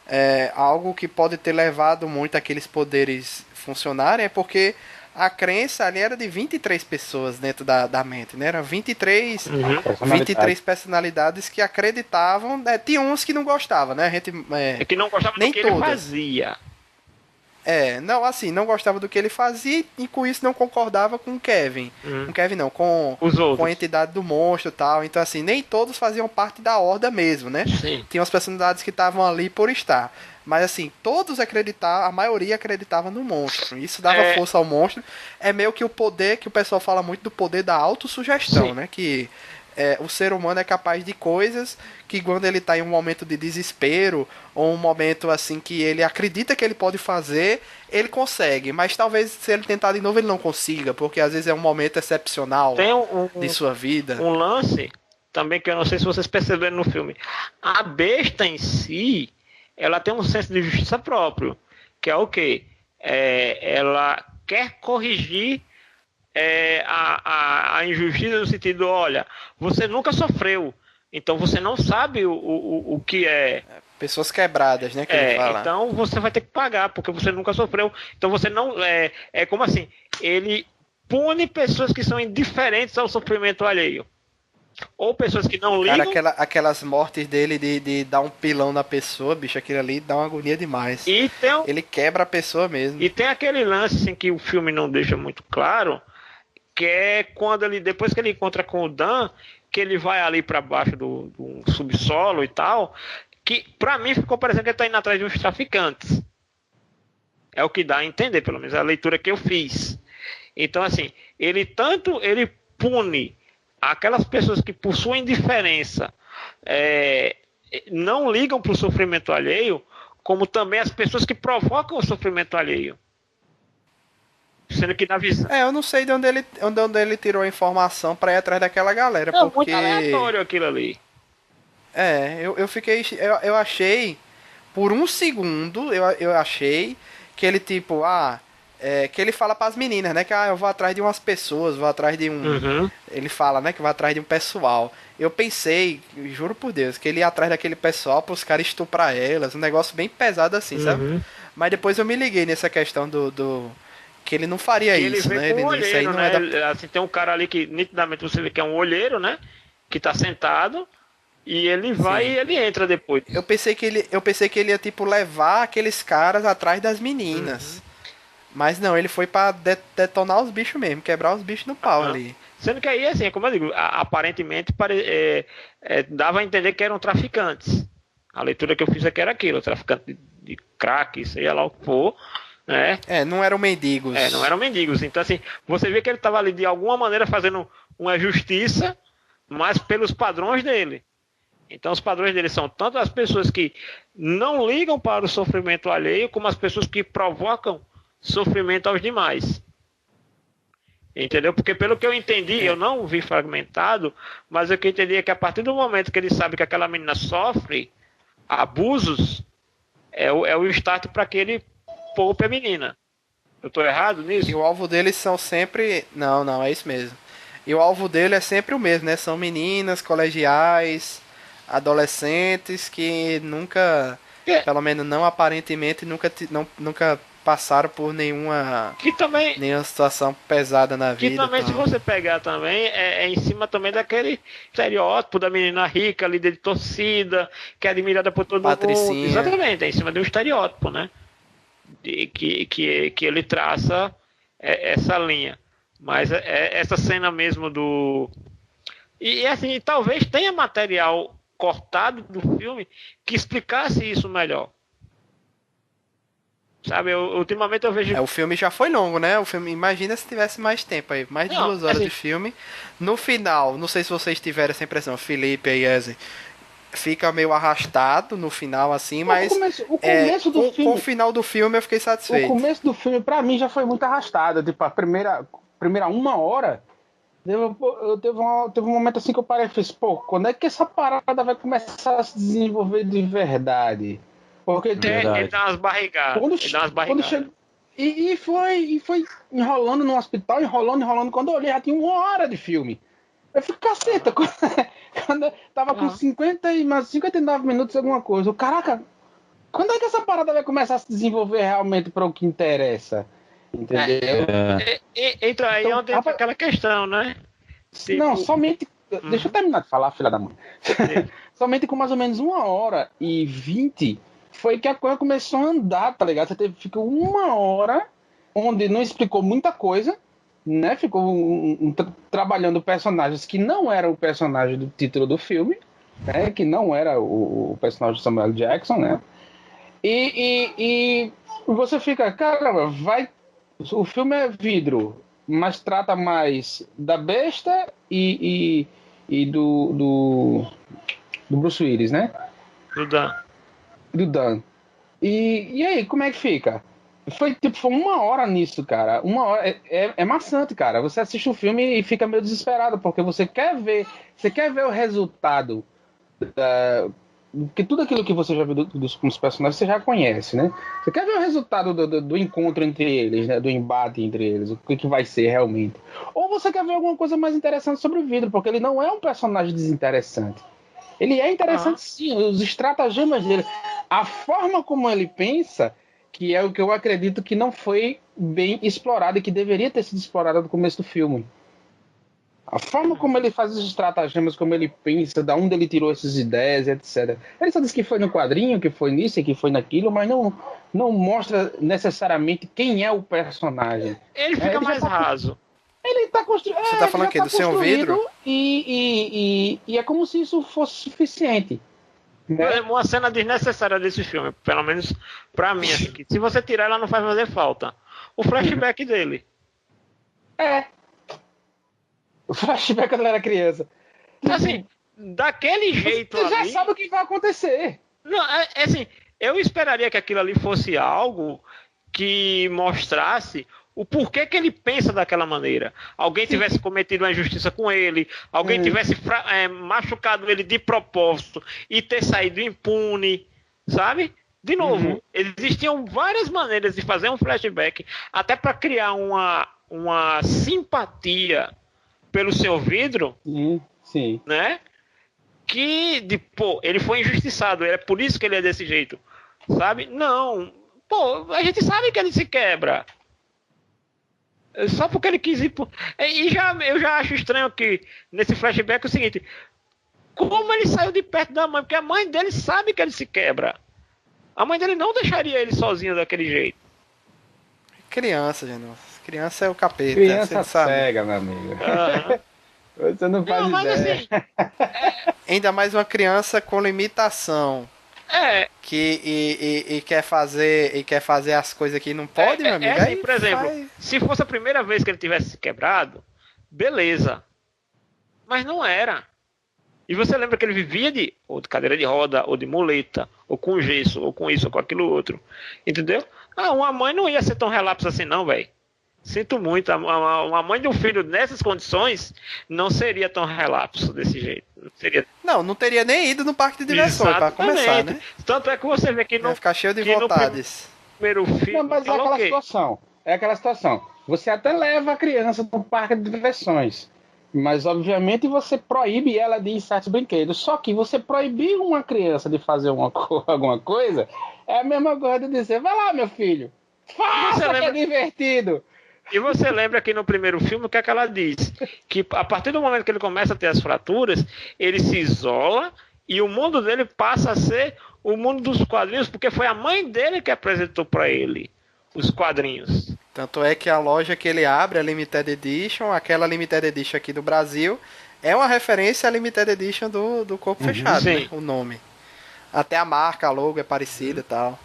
é algo que pode ter levado muito aqueles poderes funcionarem, é porque a crença ali era de 23 pessoas dentro da mente, né? Eram 23 personalidades que acreditavam. Tinha uns que não gostavam, né? A gente, que não gostava nem do que todas. ele fazia. Não gostava do que ele fazia e com isso não concordava com o Kevin. Com o Kevin não, com Os outros. com a entidade do monstro e tal. Então, assim, nem todos faziam parte da horda mesmo, né? Sim. Tinha umas personalidades que estavam ali por estar. Mas, assim, todos acreditavam, a maioria acreditava no monstro. Isso dava força ao monstro. É meio que o poder, que o pessoal fala muito do poder da autossugestão, Sim. né? Que o ser humano é capaz de coisas que quando ele está em um momento de desespero ou um momento assim que ele acredita que ele pode fazer, ele consegue, mas talvez se ele tentar de novo ele não consiga, porque às vezes é um momento excepcional Tem de sua vida. um lance também que eu não sei se vocês perceberam no filme. A besta em si, ela tem um senso de justiça próprio, que é o quê? Ela quer corrigir a injustiça no sentido, olha, você nunca sofreu, então você não sabe o que é. Pessoas quebradas, né, que ele fala. Então você vai ter que pagar, porque você nunca sofreu. Então você não... É como assim, ele pune pessoas que são indiferentes ao sofrimento alheio. Ou pessoas que não ligam... Cara, aquelas mortes dele de dar um pilão na pessoa, bicho, aquilo ali dá uma agonia demais. E Ele quebra a pessoa mesmo. E tem aquele lance assim, que o filme não deixa muito claro, que é quando ele, depois que ele encontra com o Dan, que ele vai ali para baixo do subsolo e tal, que pra mim ficou parecendo que ele tá indo atrás de uns traficantes. É o que dá a entender, pelo menos a leitura que eu fiz. Então, assim, ele pune aquelas pessoas que por sua indiferença não ligam pro sofrimento alheio, como também as pessoas que provocam o sofrimento alheio. Sendo que na visão... Eu não sei de onde ele tirou a informação pra ir atrás daquela galera, Não, porque... muito aleatório aquilo ali. Eu achei, por um segundo, eu achei que ele, tipo, que ele fala pras meninas, né, que eu vou atrás de umas pessoas, vou atrás de um... Ele fala, né, que vai atrás de um pessoal. Eu pensei, juro por Deus, que ele ia atrás daquele pessoal pros caras estuprar elas, um negócio bem pesado assim, sabe? Mas depois eu me liguei nessa questão do que ele não faria isso, né? Ele vem com um Isso aí olheiro, não né? Assim, tem um cara ali que nitidamente você vê que é um olheiro, né? Que tá sentado e ele vai e ele entra depois. Eu pensei que ele ia, tipo, levar aqueles caras atrás das meninas. Mas não, ele foi pra detonar os bichos mesmo, quebrar os bichos no pau ali. Sendo que aí, assim, como eu digo, aparentemente dava a entender que eram traficantes. A leitura que eu fiz aqui era aquilo, traficante de crack, sei lá o que for, né? Não eram mendigos. Não eram mendigos. Então, assim, você vê que ele estava ali de alguma maneira fazendo uma justiça, mas pelos padrões dele. Então, os padrões dele são tanto as pessoas que não ligam para o sofrimento alheio, como as pessoas que provocam sofrimento aos demais. Entendeu? Porque pelo que eu entendi, eu não vi fragmentado, mas o que eu entendi é que a partir do momento que ele sabe que aquela menina sofre abusos, é o start para que ele poupe a menina. Eu tô errado nisso? E o alvo deles são sempre... Não, é isso mesmo. E o alvo dele é sempre o mesmo, né? São meninas, colegiais, adolescentes que nunca, pelo menos não aparentemente, nunca passaram por nenhuma situação pesada na vida. Que também, se você pegar também, é em cima também daquele estereótipo da menina rica, líder de torcida, que é admirada por todo Patricinha. mundo. Exatamente, é em cima de um estereótipo, né? Que ele traça essa linha. Mas essa cena mesmo do... E assim, talvez tenha material cortado do filme que explicasse isso melhor. Sabe, ultimamente eu vejo... O filme já foi longo, né? O filme, imagina se tivesse mais tempo aí. Mais de 2 horas de filme. No final, não sei se vocês tiveram essa impressão, Felipe e Ezen, fica meio arrastado no final, assim, mas... O começo do filme... Com o final do filme eu fiquei satisfeito. O começo do filme, pra mim, já foi muito arrastado. Tipo, a primeira 1 hora... Teve um momento assim que eu parei e fiz, quando é que essa parada vai começar a se desenvolver de verdade? Porque ele dá umas barrigadas. E foi enrolando no hospital, enrolando. Quando eu olhei, já tinha 1 hora de filme. Eu fiquei, caceta, quando eu tava com 59 minutos, alguma coisa. Caraca, quando é que essa parada vai começar a se desenvolver realmente para o que interessa? Entendeu? Então, aí é onde entra aquela questão, né? Tipo... Não, somente... Deixa eu terminar de falar, filha da mãe. Somente com mais ou menos 1h20 foi que a coisa começou a andar, tá ligado? Ficou 1 hora onde não explicou muita coisa, né? Ficou trabalhando personagens que não eram o personagem do título do filme, né? Que não era o personagem de Samuel Jackson, né? E você fica, caramba, o filme é vidro, mas trata mais da besta e do Bruce Willis, né? Do Dan. E aí, como é que fica? Foi 1 hora nisso, cara. 1 hora é maçante, cara. Você assiste o filme e fica meio desesperado, porque você quer ver o resultado porque tudo aquilo que você já viu dos personagens você já conhece, né? Você quer ver o resultado do encontro entre eles, né? Do embate entre eles, o que vai ser realmente. Ou você quer ver alguma coisa mais interessante sobre o vidro, porque ele não é um personagem desinteressante. Ele é interessante sim, os estratagemas dele. A forma como ele pensa, que é o que eu acredito que não foi bem explorado e que deveria ter sido explorado no começo do filme. A forma como ele faz os estratagemas, como ele pensa, da onde ele tirou essas ideias, etc. Ele só diz que foi no quadrinho, que foi nisso e que foi naquilo, mas não mostra necessariamente quem é o personagem. Ele fica mais raso. Ele tá construindo. Você tá falando o quê? Do seu vidro? E é como se isso fosse suficiente. Né? Uma cena desnecessária desse filme, pelo menos pra mim, assim, que se você tirar, ela não vai fazer falta. O flashback dele. O flashback quando ele era criança. Assim, daquele jeito você já ali... sabe o que vai acontecer. Não, assim, eu esperaria que aquilo ali fosse algo que mostrasse o porquê que ele pensa daquela maneira. Alguém tivesse cometido uma injustiça com ele, alguém tivesse machucado ele de propósito e ter saído impune, sabe? De novo, existiam várias maneiras de fazer um flashback, até para criar uma simpatia pelo seu vidro, sim. Né? Que, ele foi injustiçado, é por isso que ele é desse jeito, sabe? Não, a gente sabe que ele se quebra. Só porque ele quis ir... eu já acho estranho que, nesse flashback, é o seguinte, como ele saiu de perto da mãe, porque a mãe dele sabe que ele se quebra. A mãe dele não deixaria ele sozinho daquele jeito. Criança, gente. Criança é o capeta. Criança cega, meu amigo. Você não faz ideia. Assim, ainda mais uma criança com limitação. Que quer fazer as coisas que não pode, meu amigo. Assim, por exemplo, se fosse a primeira vez que ele tivesse se quebrado, beleza. Mas não era. E você lembra que ele vivia ou de cadeira de roda, ou de muleta, ou com gesso, ou com isso, ou com aquilo outro. Entendeu? Uma mãe não ia ser tão relapso assim não, velho. Sinto muito, uma mãe de um filho nessas condições não seria tão relapso desse jeito. Não teria nem ido no parque de diversões, para começar, né? Tanto é que você vê que não. Vai ficar cheio de vontades. Primeiro filme. Não, mas é aquela situação. É aquela situação. Você até leva a criança para o parque de diversões. Mas, obviamente, você proíbe ela de ir em certos brinquedos. Só que você proibir uma criança de fazer alguma coisa é a mesma coisa de dizer, vai lá, meu filho, faça que é divertido. E você lembra que no primeiro filme o que é que ela diz? Que a partir do momento que ele começa a ter as fraturas, ele se isola e o mundo dele passa a ser o mundo dos quadrinhos, porque foi a mãe dele que apresentou para ele os quadrinhos. Tanto é que a loja que ele abre, a Limited Edition, aquela Limited Edition aqui do Brasil, é uma referência à Limited Edition do Corpo Fechado, né? O nome. Até a marca, a logo é parecida e tal.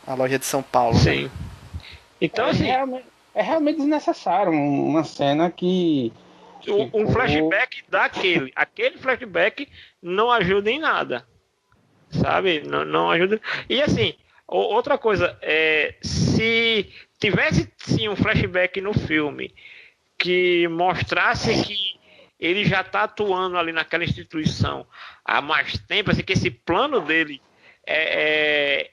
A loja de São Paulo. Sim. Né? Então, assim... É realmente desnecessário uma cena que... Um flashback daquele. Aquele flashback não ajuda em nada. Sabe? Não ajuda... E assim... Outra coisa, se tivesse sim um flashback no filme que mostrasse que ele já está atuando ali naquela instituição há mais tempo, assim, que esse plano dele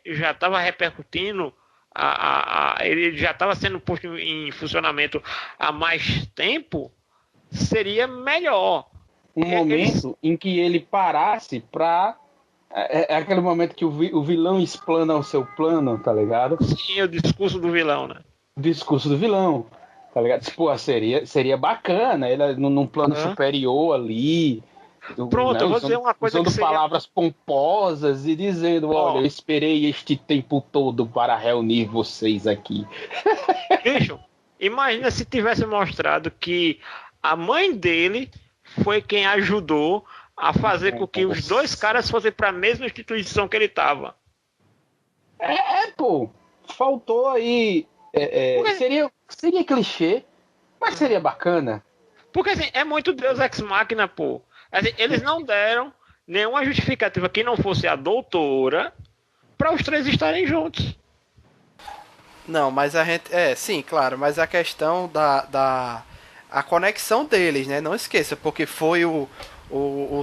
já estava repercutindo, ele já estava sendo posto em funcionamento há mais tempo, seria melhor. Um momento em que ele parasse para... É aquele momento que o vilão explana o seu plano, tá ligado? Sim, o discurso do vilão, né? O discurso do vilão, tá ligado? Pô, seria bacana, ele num plano superior ali. Pronto, eu vou dizer uma coisa usando palavras pomposas e dizendo, olha, eu esperei este tempo todo para reunir vocês aqui. Bicho, imagina se tivesse mostrado que a mãe dele foi quem ajudou a fazer com que os dois caras fossem para a mesma instituição que ele estava. Pô, faltou aí. Seria clichê, mas seria bacana. Porque assim, é muito Deus Ex Machina, pô. Assim, eles não deram nenhuma justificativa que não fosse a doutora para os três estarem juntos. Não, mas a gente... sim, claro, mas a questão a conexão deles, né? Não esqueça, porque foi o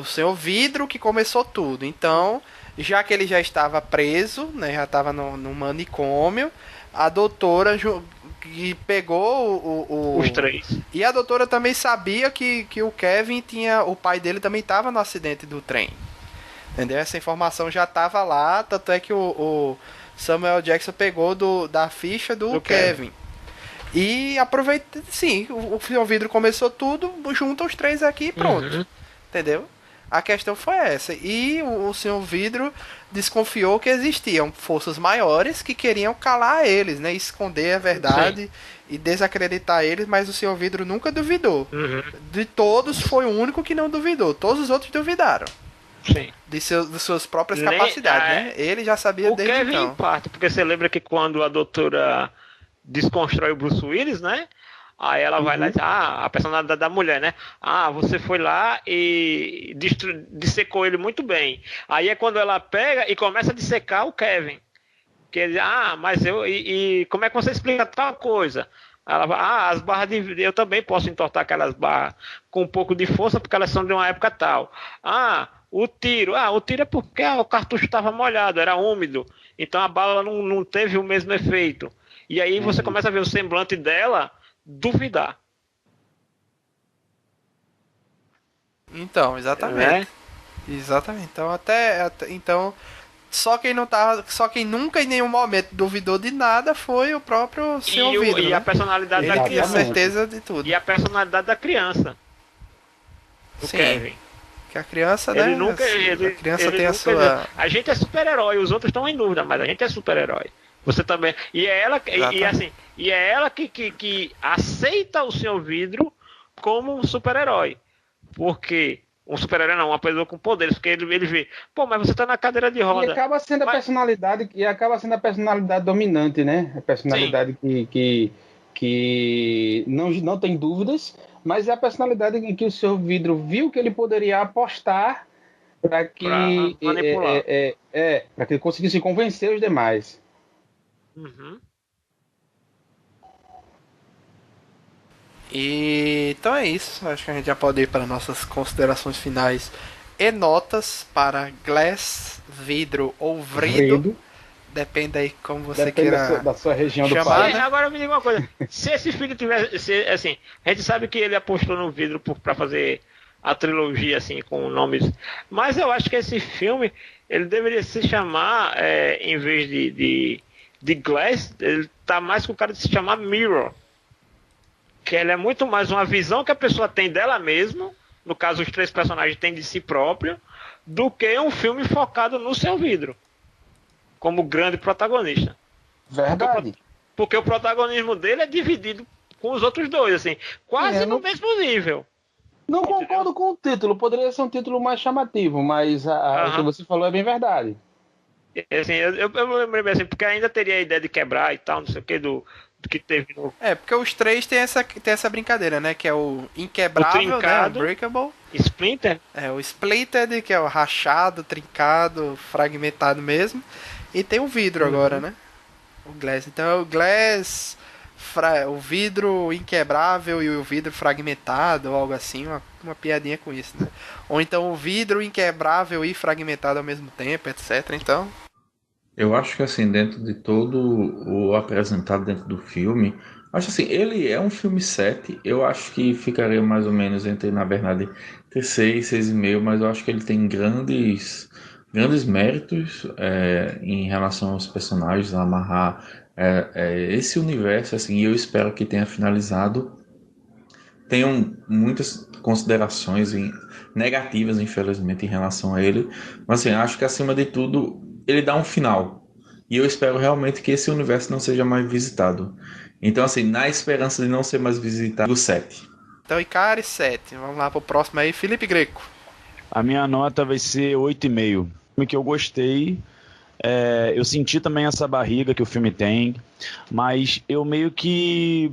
Senhor Vidro que começou tudo. Então, já que ele já estava preso, né, já estava no manicômio, a doutora que pegou os três. E a doutora também sabia que o Kevin tinha... O pai dele também estava no acidente do trem. Entendeu? Essa informação já estava lá, tanto é que o Samuel Jackson pegou da ficha do Kevin. E aproveita... Sim, o Senhor Vidro começou tudo, junta os três aqui e pronto. Uhum. Entendeu? A questão foi essa. E o Senhor Vidro desconfiou que existiam forças maiores que queriam calar eles, né? Esconder a verdade e desacreditar eles, mas o Senhor Vidro nunca duvidou. Uhum. De todos, foi o único que não duvidou. Todos os outros duvidaram. Sim. De suas próprias capacidades, né? Ele já sabia desde Kevin então. Em parte, porque você lembra que quando a doutora desconstrói o Bruce Willis, né? Aí ela vai lá e diz, a personalidade da mulher, né? Você foi lá e dissecou ele muito bem. Aí é quando ela pega e começa a dissecar o Kevin. Que ele diz, mas e como é que você explica tal coisa? Ela vai, as barras eu também posso entortar aquelas barras com um pouco de força porque elas são de uma época tal. O tiro é porque o cartucho estava molhado, era úmido. Então a bala não teve o mesmo efeito. E aí você começa a ver o semblante dela duvidar. Então, exatamente. Exatamente. Então então só quem nunca em nenhum momento duvidou de nada foi o próprio Senhor Vidro, e né? a personalidade Ele da tinha criança. certeza de tudo. E a personalidade da criança. O Kevin. Que a criança, ele né? Nunca, a criança tem nunca, a sua... A gente é super-herói, os outros estão em dúvida, mas a gente é super-herói. Você também. E é ela, e é ela que aceita o Senhor Vidro como um super-herói. Porque um super-herói não, uma pessoa com poderes, porque ele vê, mas você tá na cadeira de roda. E acaba sendo a personalidade dominante, né? A personalidade que não tem dúvidas, mas é a personalidade em que o Senhor Vidro viu que ele poderia apostar para que para que ele conseguisse convencer os demais. Uhum. E então é isso. Acho que a gente já pode ir para nossas considerações finais e notas para Glass, vidro ou vrido. Depende aí como você Depende queira da sua região do chamar, país. né? Agora me diga uma coisa. Se esse filme tivesse. Assim, a gente sabe que ele apostou no vidro pra fazer a trilogia, assim, com nomes. Mas eu acho que esse filme ele deveria se chamar, em vez de Glass, ele tá mais com o cara de se chamar Mirror. Que ele é muito mais uma visão que a pessoa tem dela mesma. No caso, os 3 personagens têm de si próprio. Do que um filme focado no seu vidro. Como grande protagonista. Verdade. Porque o protagonismo dele é dividido com os outros 2, assim, quase no mesmo nível. Não concordo com o título, poderia ser um título mais chamativo, mas o que você falou é bem verdade. Assim, eu lembrei bem assim, porque ainda teria a ideia de quebrar e tal, não sei o que, do que teve no... Porque os 3 tem essa brincadeira, né? Que é o inquebrável, O trincado, né? O breakable. Splinter. O splinted, que é o rachado, trincado, fragmentado mesmo. E tem o vidro agora, né? O Glass. Então é o Glass, o vidro inquebrável e o vidro fragmentado, ou algo assim, uma piadinha com isso, né? Ou então o vidro inquebrável e fragmentado ao mesmo tempo, etc. Então... Eu acho que assim, dentro de todo o apresentado dentro do filme, acho assim, ele é um filme 7, eu acho que ficaria mais ou menos entre, na verdade, entre 6, 6,5, mas eu acho que ele tem grandes méritos em relação aos personagens, a amarrar esse universo, assim, e eu espero que tenha finalizado. Tenho muitas considerações negativas, infelizmente, em relação a ele, mas assim, acho que acima de tudo ele dá um final. E eu espero realmente que esse universo não seja mais visitado. Então, assim, na esperança de não ser mais visitado, o 7. Então, Icari, 7. Vamos lá pro próximo aí, Felipe Greco. A minha nota vai ser 8,5. Filme que eu gostei. Eu senti também essa barriga que o filme tem, mas eu meio que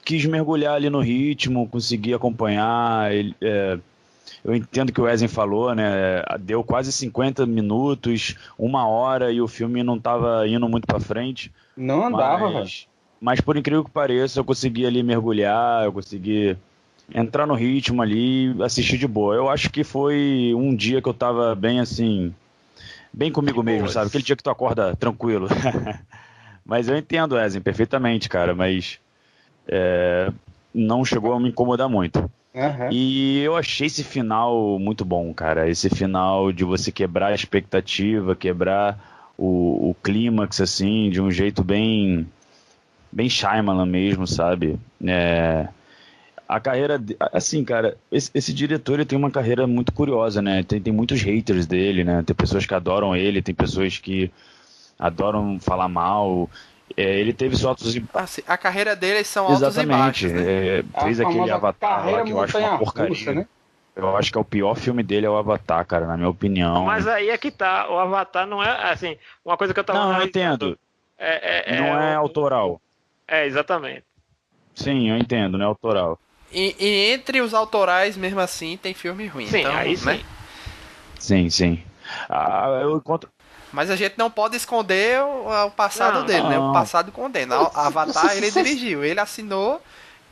quis mergulhar ali no ritmo, consegui acompanhar. Eu entendo que o Wesley falou, né? Deu quase 50 minutos, 1 hora, e o filme não estava indo muito para frente. Não andava, velho. Mas por incrível que pareça, eu consegui ali mergulhar, eu consegui entrar no ritmo ali, assistir de boa. Eu acho que foi um dia que eu tava bem assim, bem comigo mesmo, sabe? Aquele dia que tu acorda tranquilo. Mas eu entendo, Wesley, perfeitamente, cara, mas não chegou a me incomodar muito. Uhum. E eu achei esse final muito bom, cara. Esse final de você quebrar a expectativa, quebrar o clímax, assim, de um jeito bem Shyamalan mesmo, sabe? A carreira, assim, cara, esse diretor ele tem uma carreira muito curiosa, né? Tem muitos haters dele, né? Tem pessoas que adoram ele, tem pessoas que adoram falar mal. Ele teve seus altos e baixos. A carreira dele são altos e baixos, né? Fez aquele Avatar lá, que eu acho uma porcaria. Russa, né? Eu acho que é o pior filme dele, é o Avatar, cara, na minha opinião. Mas aí é que tá, o Avatar não é, assim, uma coisa que eu tava... Não, eu entendo. Não é autoral. Exatamente. Sim, eu entendo, não é autoral. E entre os autorais, mesmo assim, tem filme ruim. Sim, então, aí sim. Né? Sim. Eu encontro... Mas a gente não pode esconder o passado dele, né? O passado condena. Avatar, ele dirigiu, ele assinou,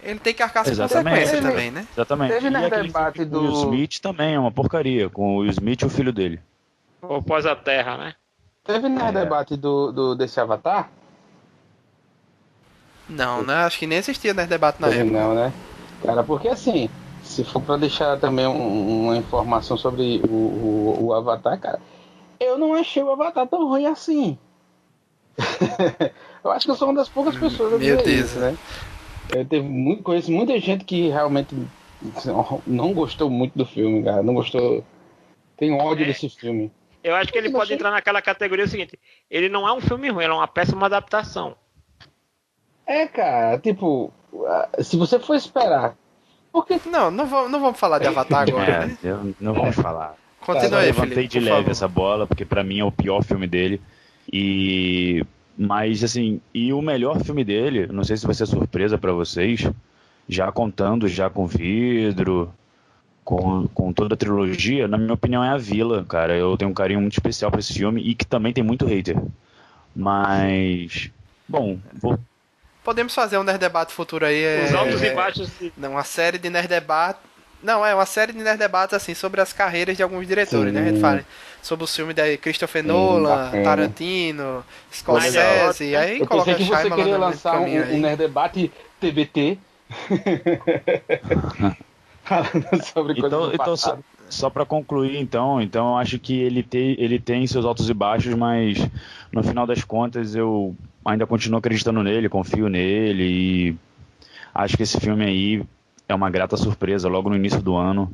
ele tem que arcar as consequências também, né? Exatamente. Teve no debate do Will Smith também é uma porcaria, com o Will Smith e o filho dele. O Pós-a-Terra, né? Teve no debate desse Avatar? Não, né? Acho que nem existia nesse debate na época. Não, né? Cara, porque assim, se for pra deixar também uma informação sobre o Avatar, cara, eu não achei o Avatar tão ruim assim. Eu acho que eu sou uma das poucas pessoas a dizer isso, né? Conheço muita gente que realmente não gostou muito do filme, cara. Não gostou. Tem ódio desse filme. Eu acho que ele pode entrar naquela categoria seguinte: ele não é um filme ruim, ele é uma péssima adaptação. Cara, tipo, se você for esperar. Porque... Não vamos falar de Avatar agora. Né? Não vamos falar. Continua aí, eu levantei Felipe, de leve favor. essa bola, porque pra mim é o pior filme dele. Mas assim, e o melhor filme dele, não sei se vai ser surpresa pra vocês, já contando já com vidro, com toda a trilogia, na minha opinião é A Vila, cara. Eu tenho um carinho muito especial pra esse filme e que também tem muito hater. Mas, bom, Podemos fazer um Nerd Debate futuro aí. Os altos e baixos. Não, uma série de Nerd Debate. Não, é uma série de Nerd Debates assim, sobre as carreiras de alguns diretores, né? A gente fala sobre o filme da Christopher Nolan, bacana. Tarantino, Scorsese, e aí Eu coloca pensei que você Shyamalan queria no lançar caminho um aí. Nerd Debate TBT. Falando sobre coisas do Então passado. só para concluir, então eu acho que ele tem seus altos e baixos, mas no final das contas eu ainda continuo acreditando nele, confio nele e acho que esse filme aí é uma grata surpresa. Logo no início do ano,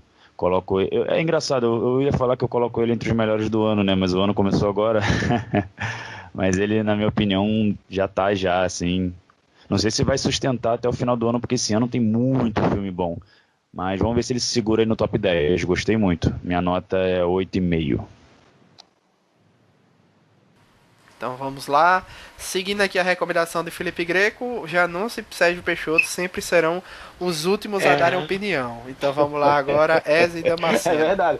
é engraçado, eu ia falar que eu coloco ele entre os melhores do ano, né? Mas o ano começou agora. Mas ele, na minha opinião, já tá assim. Não sei se vai sustentar até o final do ano, porque esse ano tem muito filme bom. Mas vamos ver se ele se segura aí no top 10. Gostei muito. Minha nota é 8,5. Então vamos lá. Seguindo aqui a recomendação de Felipe Greco, Janúncio e Sérgio Peixoto sempre serão os últimos a darem opinião. Então vamos lá agora, Ezio e É Damasceno. verdade.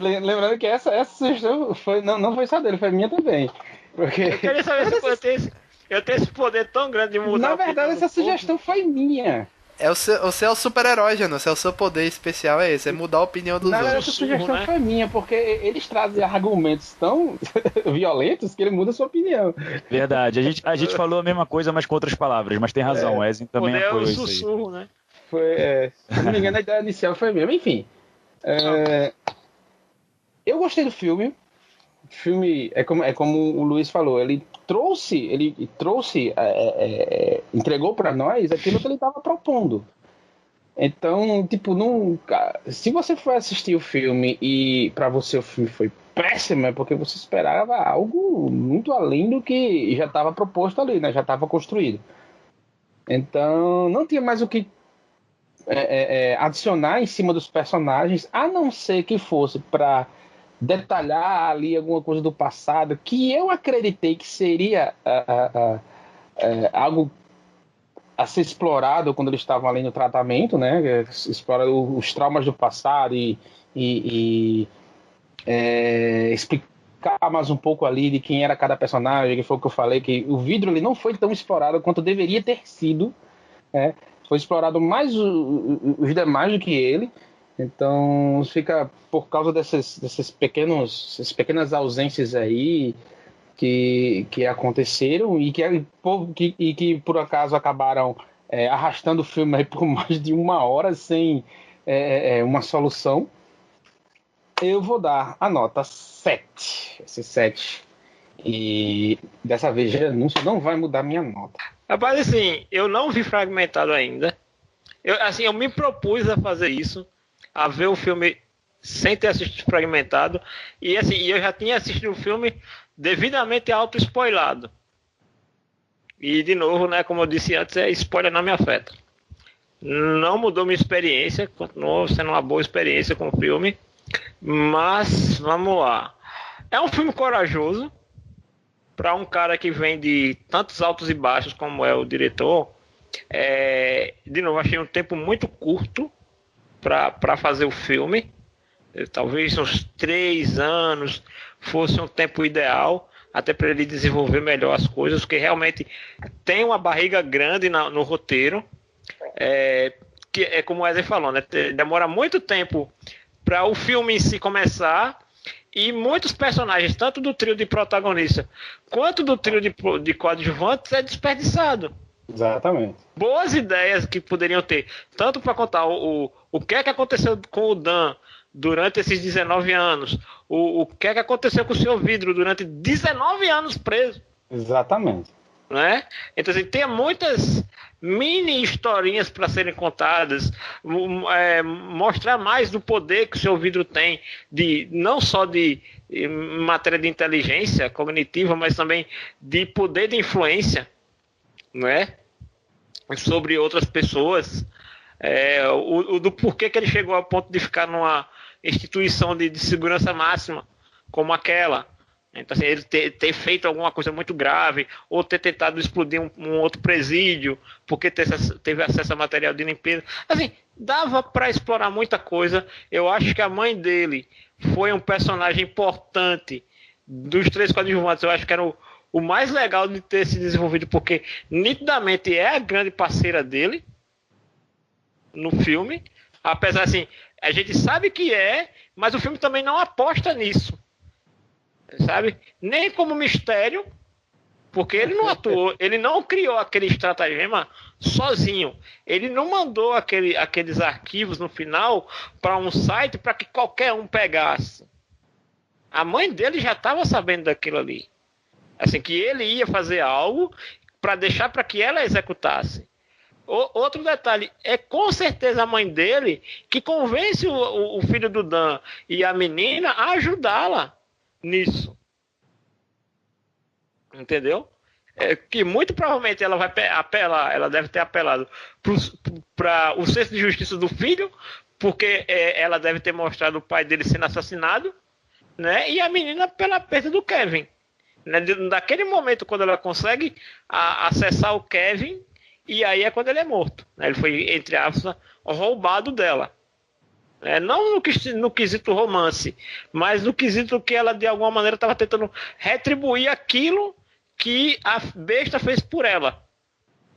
Lembrando que essa sugestão não foi só dele, foi minha também. Porque, Eu queria saber se eu tenho esse poder tão grande de mudar. na a opinião verdade, do essa povo. sugestão foi minha. Você é o super-herói, Janúncio. É o seu poder especial, é esse. É mudar a opinião dos Na verdade, outros. essa sugestão né? foi minha, porque eles trazem argumentos tão violentos que ele muda a sua opinião. Verdade. A gente falou a mesma coisa, mas com outras palavras. Mas tem razão, o Ezio também Poder é o apoiou isso aí. sussurro, né? Se não me engano, a ideia inicial foi mesmo. Enfim, eu gostei do filme. O filme é como o Luiz falou, ele trouxe, entregou para nós aquilo que ele estava propondo. Então, tipo, se você for assistir o filme e para você o filme foi péssimo, é porque você esperava algo muito além do que já estava proposto ali, né? Já estava construído. Então, não tinha mais o que adicionar em cima dos personagens, a não ser que fosse para detalhar ali alguma coisa do passado, que eu acreditei que seria algo a ser explorado quando eles estavam ali no tratamento, né? Explorar os traumas do passado e explicar mais um pouco ali de quem era cada personagem, que foi o que eu falei, que o vidro ele não foi tão explorado quanto deveria ter sido, né? Foi explorado mais os demais do que ele. Então fica por causa dessas pequenas ausências aí que aconteceram e que por acaso acabaram arrastando o filme aí por mais de 1 hora sem uma solução. Eu vou dar a nota 7. Esse 7. E dessa vez o anúncio não vai mudar minha nota. Rapaz, assim, eu não vi Fragmentado ainda. Eu me propus a fazer isso, a ver o filme sem ter assistido Fragmentado. E assim, eu já tinha assistido o filme devidamente auto-spoilado. E de novo, né, como eu disse antes, spoiler não me afeta. Não mudou minha experiência, continuou sendo uma boa experiência com o filme. Mas, vamos lá. É um filme corajoso para um cara que vem de tantos altos e baixos como é o diretor. De novo, achei um tempo muito curto para fazer o filme. Talvez uns 3 anos fosse um tempo ideal, até para ele desenvolver melhor as coisas, porque realmente tem uma barriga grande no roteiro, que é como o Wesley falou, né? Demora muito tempo para o filme em si começar, e muitos personagens, tanto do trio de protagonista quanto do trio de coadjuvantes, é desperdiçado. Exatamente. Boas ideias que poderiam ter, tanto para contar o que é que aconteceu com o Dan durante esses 19 anos, o que é que aconteceu com o Sr. Vidro durante 19 anos preso. Exatamente. Né? Então, assim, tem muitas mini historinhas para serem contadas, mostrar mais do poder que o Sr. Vidro tem, não só de matéria de inteligência cognitiva, mas também de poder de influência, né? Sobre outras pessoas, do porquê que ele chegou ao ponto de ficar numa instituição de segurança máxima como aquela. Então, assim, ele ter feito alguma coisa muito grave, ou ter tentado explodir um outro presídio, porque teve acesso a material de limpeza. Assim, dava para explorar muita coisa. Eu acho que a mãe dele foi um personagem importante dos 3 coadjuvantes. Eu acho que era o mais legal de ter se desenvolvido, porque nitidamente é a grande parceira dele no filme. Apesar assim, a gente sabe que é, mas o filme também não aposta nisso. Sabe? Nem como mistério, porque ele não atuou, ele não criou aquele estratagema sozinho. Ele não mandou aqueles arquivos no final para um site para que qualquer um pegasse. A mãe dele já estava sabendo daquilo ali. Assim, que ele ia fazer algo para deixar para que ela executasse. Outro detalhe, é com certeza a mãe dele que convence o filho do Dan e a menina a ajudá-la nisso. Entendeu? Que muito provavelmente ela vai apelar, ela deve ter apelado para o senso de justiça do filho, porque ela deve ter mostrado o pai dele sendo assassinado, né? E a menina pela perda do Kevin. Né? Naquele momento, quando ela consegue acessar o Kevin, e aí é quando ele é morto. Né? Ele foi, entre aspas, roubado dela. Não no quesito romance, mas no quesito que ela de alguma maneira estava tentando retribuir aquilo que a besta fez por ela,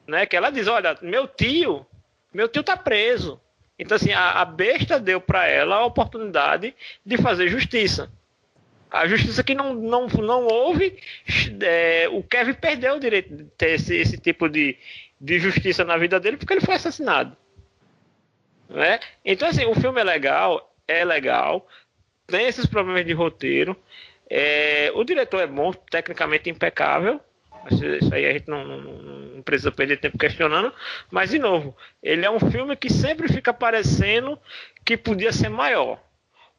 né? Que ela diz, olha, meu tio tá preso. Então assim, a besta deu para ela a oportunidade de fazer justiça. A justiça que não houve, o Kevin perdeu o direito de ter esse tipo de justiça na vida dele porque ele foi assassinado. Né? Então assim, o filme é legal, tem esses problemas de roteiro, o diretor é bom, tecnicamente impecável, isso aí a gente não precisa perder tempo questionando, mas de novo, ele é um filme que sempre fica parecendo que podia ser maior,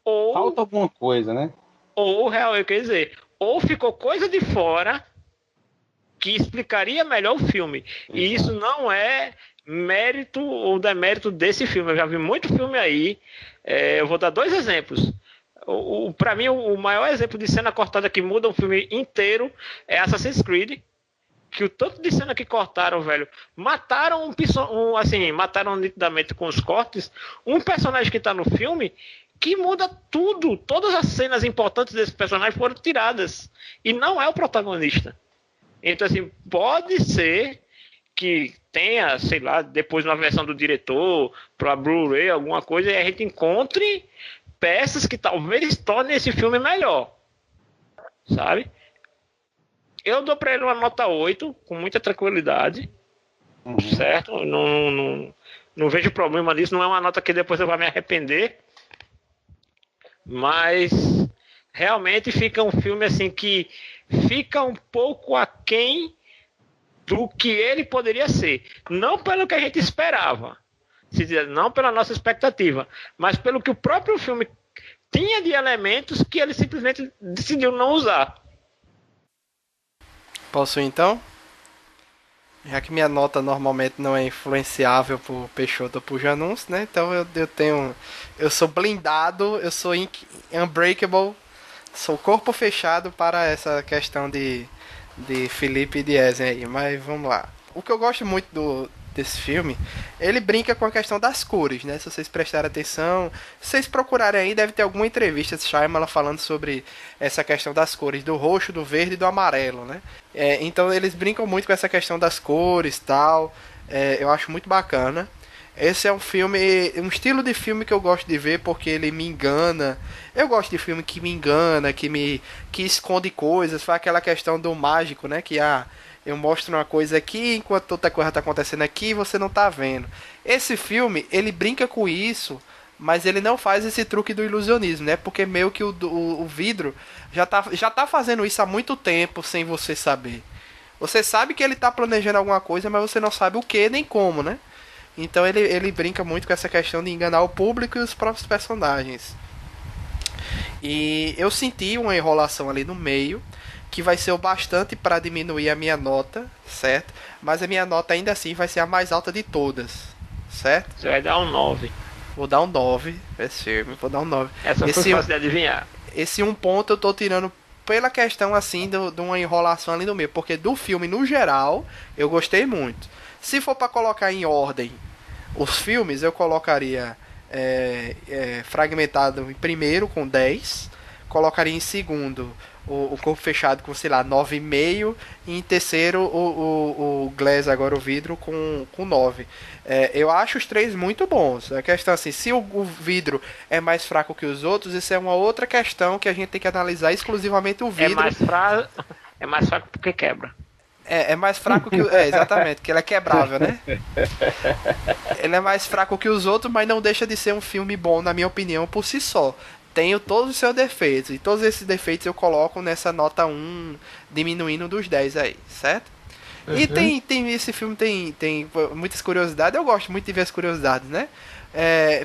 ou falta alguma coisa, né? Ou quer dizer, ou ficou coisa de fora que explicaria melhor o filme. E isso não é mérito ou demérito desse filme. Eu já vi muito filme aí. Eu vou dar 2 exemplos. Para mim, o maior exemplo de cena cortada que muda um filme inteiro é Assassin's Creed. Que o tanto de cena que cortaram, velho, mataram mataram nitidamente com os cortes um personagem que tá no filme que muda tudo. Todas as cenas importantes desse personagem foram tiradas. E não é o protagonista. Então, assim, pode ser que tenha, sei lá, depois na versão do diretor, para Blu-ray, alguma coisa, e a gente encontre peças que talvez tornem esse filme melhor. Sabe? Eu dou para ele uma nota 8, com muita tranquilidade. Certo? Não vejo problema nisso. Não é uma nota que depois eu vou me arrepender. Mas realmente fica um filme assim que fica um pouco aquém do que ele poderia ser. Não pelo que a gente esperava, não pela nossa expectativa, mas pelo que o próprio filme tinha de elementos que ele simplesmente decidiu não usar. Posso ir, então? Já que minha nota normalmente não é influenciável por Peixoto ou por Janus, né? Então eu sou blindado, eu sou unbreakable, sou corpo fechado para essa questão de Felipe e de Ezen aí. Mas vamos lá. O que eu gosto muito desse filme, ele brinca com a questão das cores, né? Se vocês prestarem atenção, se vocês procurarem aí, deve ter alguma entrevista de Shyamalan falando sobre essa questão das cores, do roxo, do verde e do amarelo, né? Então eles brincam muito com essa questão das cores e tal. Eu acho muito bacana. Esse é um filme, um estilo de filme que eu gosto de ver porque ele me engana. Eu gosto de filme que me engana, que esconde coisas. Foi aquela questão do mágico, né? Que eu mostro uma coisa aqui enquanto outra coisa tá acontecendo aqui e você não tá vendo. Esse filme, ele brinca com isso, mas ele não faz esse truque do ilusionismo, né? Porque meio que o vidro já tá fazendo isso há muito tempo sem você saber. Você sabe que ele tá planejando alguma coisa, mas você não sabe o que nem como, né? Então ele brinca muito com essa questão de enganar o público e os próprios personagens. E eu senti uma enrolação ali no meio, que vai ser o bastante para diminuir a minha nota, certo? Mas a minha nota ainda assim vai ser a mais alta de todas, certo? Você vai dar um 9. Vou dar um 9, vou dar um 9. Essa foi fácil de adivinhar. Esse 1 ponto eu tô tirando pela questão assim de uma enrolação ali no meio, porque do filme no geral eu gostei muito. Se for para colocar em ordem os filmes, eu colocaria fragmentado em primeiro com 10, colocaria em segundo o corpo fechado com, sei lá, 9,5 e em terceiro o glass, agora o vidro, com 9. Eu acho os três muito bons. A questão assim, se o vidro é mais fraco que os outros, isso é uma outra questão que a gente tem que analisar exclusivamente o vidro. É mais fraco porque quebra. É mais fraco que exatamente, que ele é quebrável, né? Ele é mais fraco que os outros, mas não deixa de ser um filme bom, na minha opinião, por si só. Tenho todos os seus defeitos, e todos esses defeitos eu coloco nessa nota 1, diminuindo dos 10 aí, certo? E esse filme tem muitas curiosidades, eu gosto muito de ver as curiosidades, né?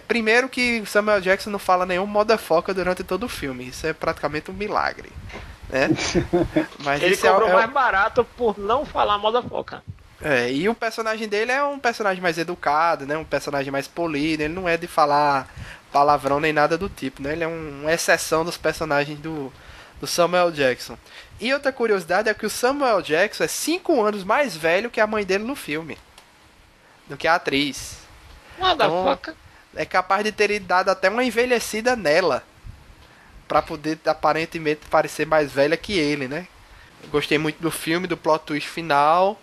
Primeiro que Samuel Jackson não fala nenhum motherfucker durante todo o filme, isso é praticamente um milagre. Né? Mas ele cobrou mais barato por não falar motherfucker. E o personagem dele é um personagem mais educado, né? Um personagem mais polido, ele não é de falar palavrão nem nada do tipo, né? Ele é uma exceção dos personagens do Samuel Jackson. E outra curiosidade é que o Samuel Jackson é 5 anos mais velho que a mãe dele no filme, do que a atriz. Então, é capaz de ter dado até uma envelhecida nela, pra poder aparentemente parecer mais velha que ele, né? Eu gostei muito do filme, do plot twist final.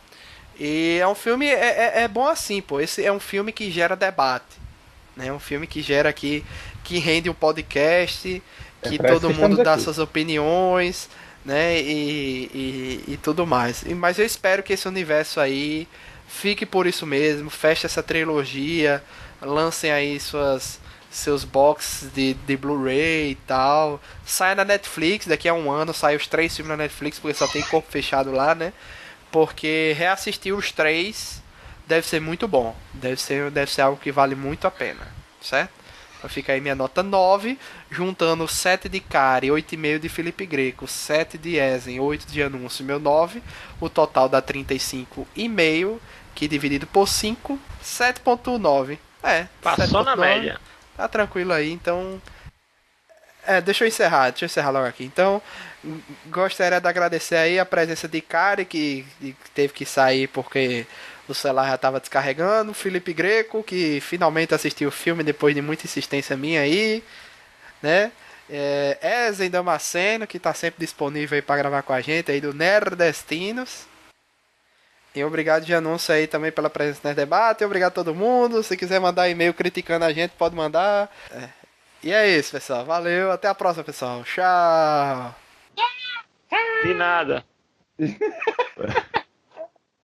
E é um filme, é bom assim, pô. Esse é um filme que gera debate, né? É um filme que gera aqui, que rende um podcast, que todo mundo dá suas opiniões, né? E tudo mais. Mas eu espero que esse universo aí fique por isso mesmo, feche essa trilogia, lancem aí seus boxes de Blu-ray e tal. Sai na Netflix, daqui a um ano sai os 3 filmes na Netflix, porque só tem corpo fechado lá, né? Porque reassistir os 3 deve ser muito bom. Deve ser algo que vale muito a pena, certo? Então fica aí minha nota 9, juntando 7 de Cary, 8,5 de Felipe Greco, 7 de Ezen, 8 de Anúncio, meu 9. O total dá 35,5, que dividido por 5, 7,9. Passou 7,9. Na média. Tá tranquilo aí, então. Deixa eu encerrar logo aqui. Então, gostaria de agradecer aí a presença de Cary, que teve que sair porque o celular já estava descarregando. Felipe Greco, que finalmente assistiu o filme depois de muita insistência minha aí, né? Ezen Damasceno, que está sempre disponível aí para gravar com a gente aí do Nerdestinos. E obrigado de anúncio aí também pela presença nesse debate. Obrigado a todo mundo. Se quiser mandar e-mail criticando a gente, pode mandar. E é isso, pessoal. Valeu. Até a próxima, pessoal. Tchau. De nada.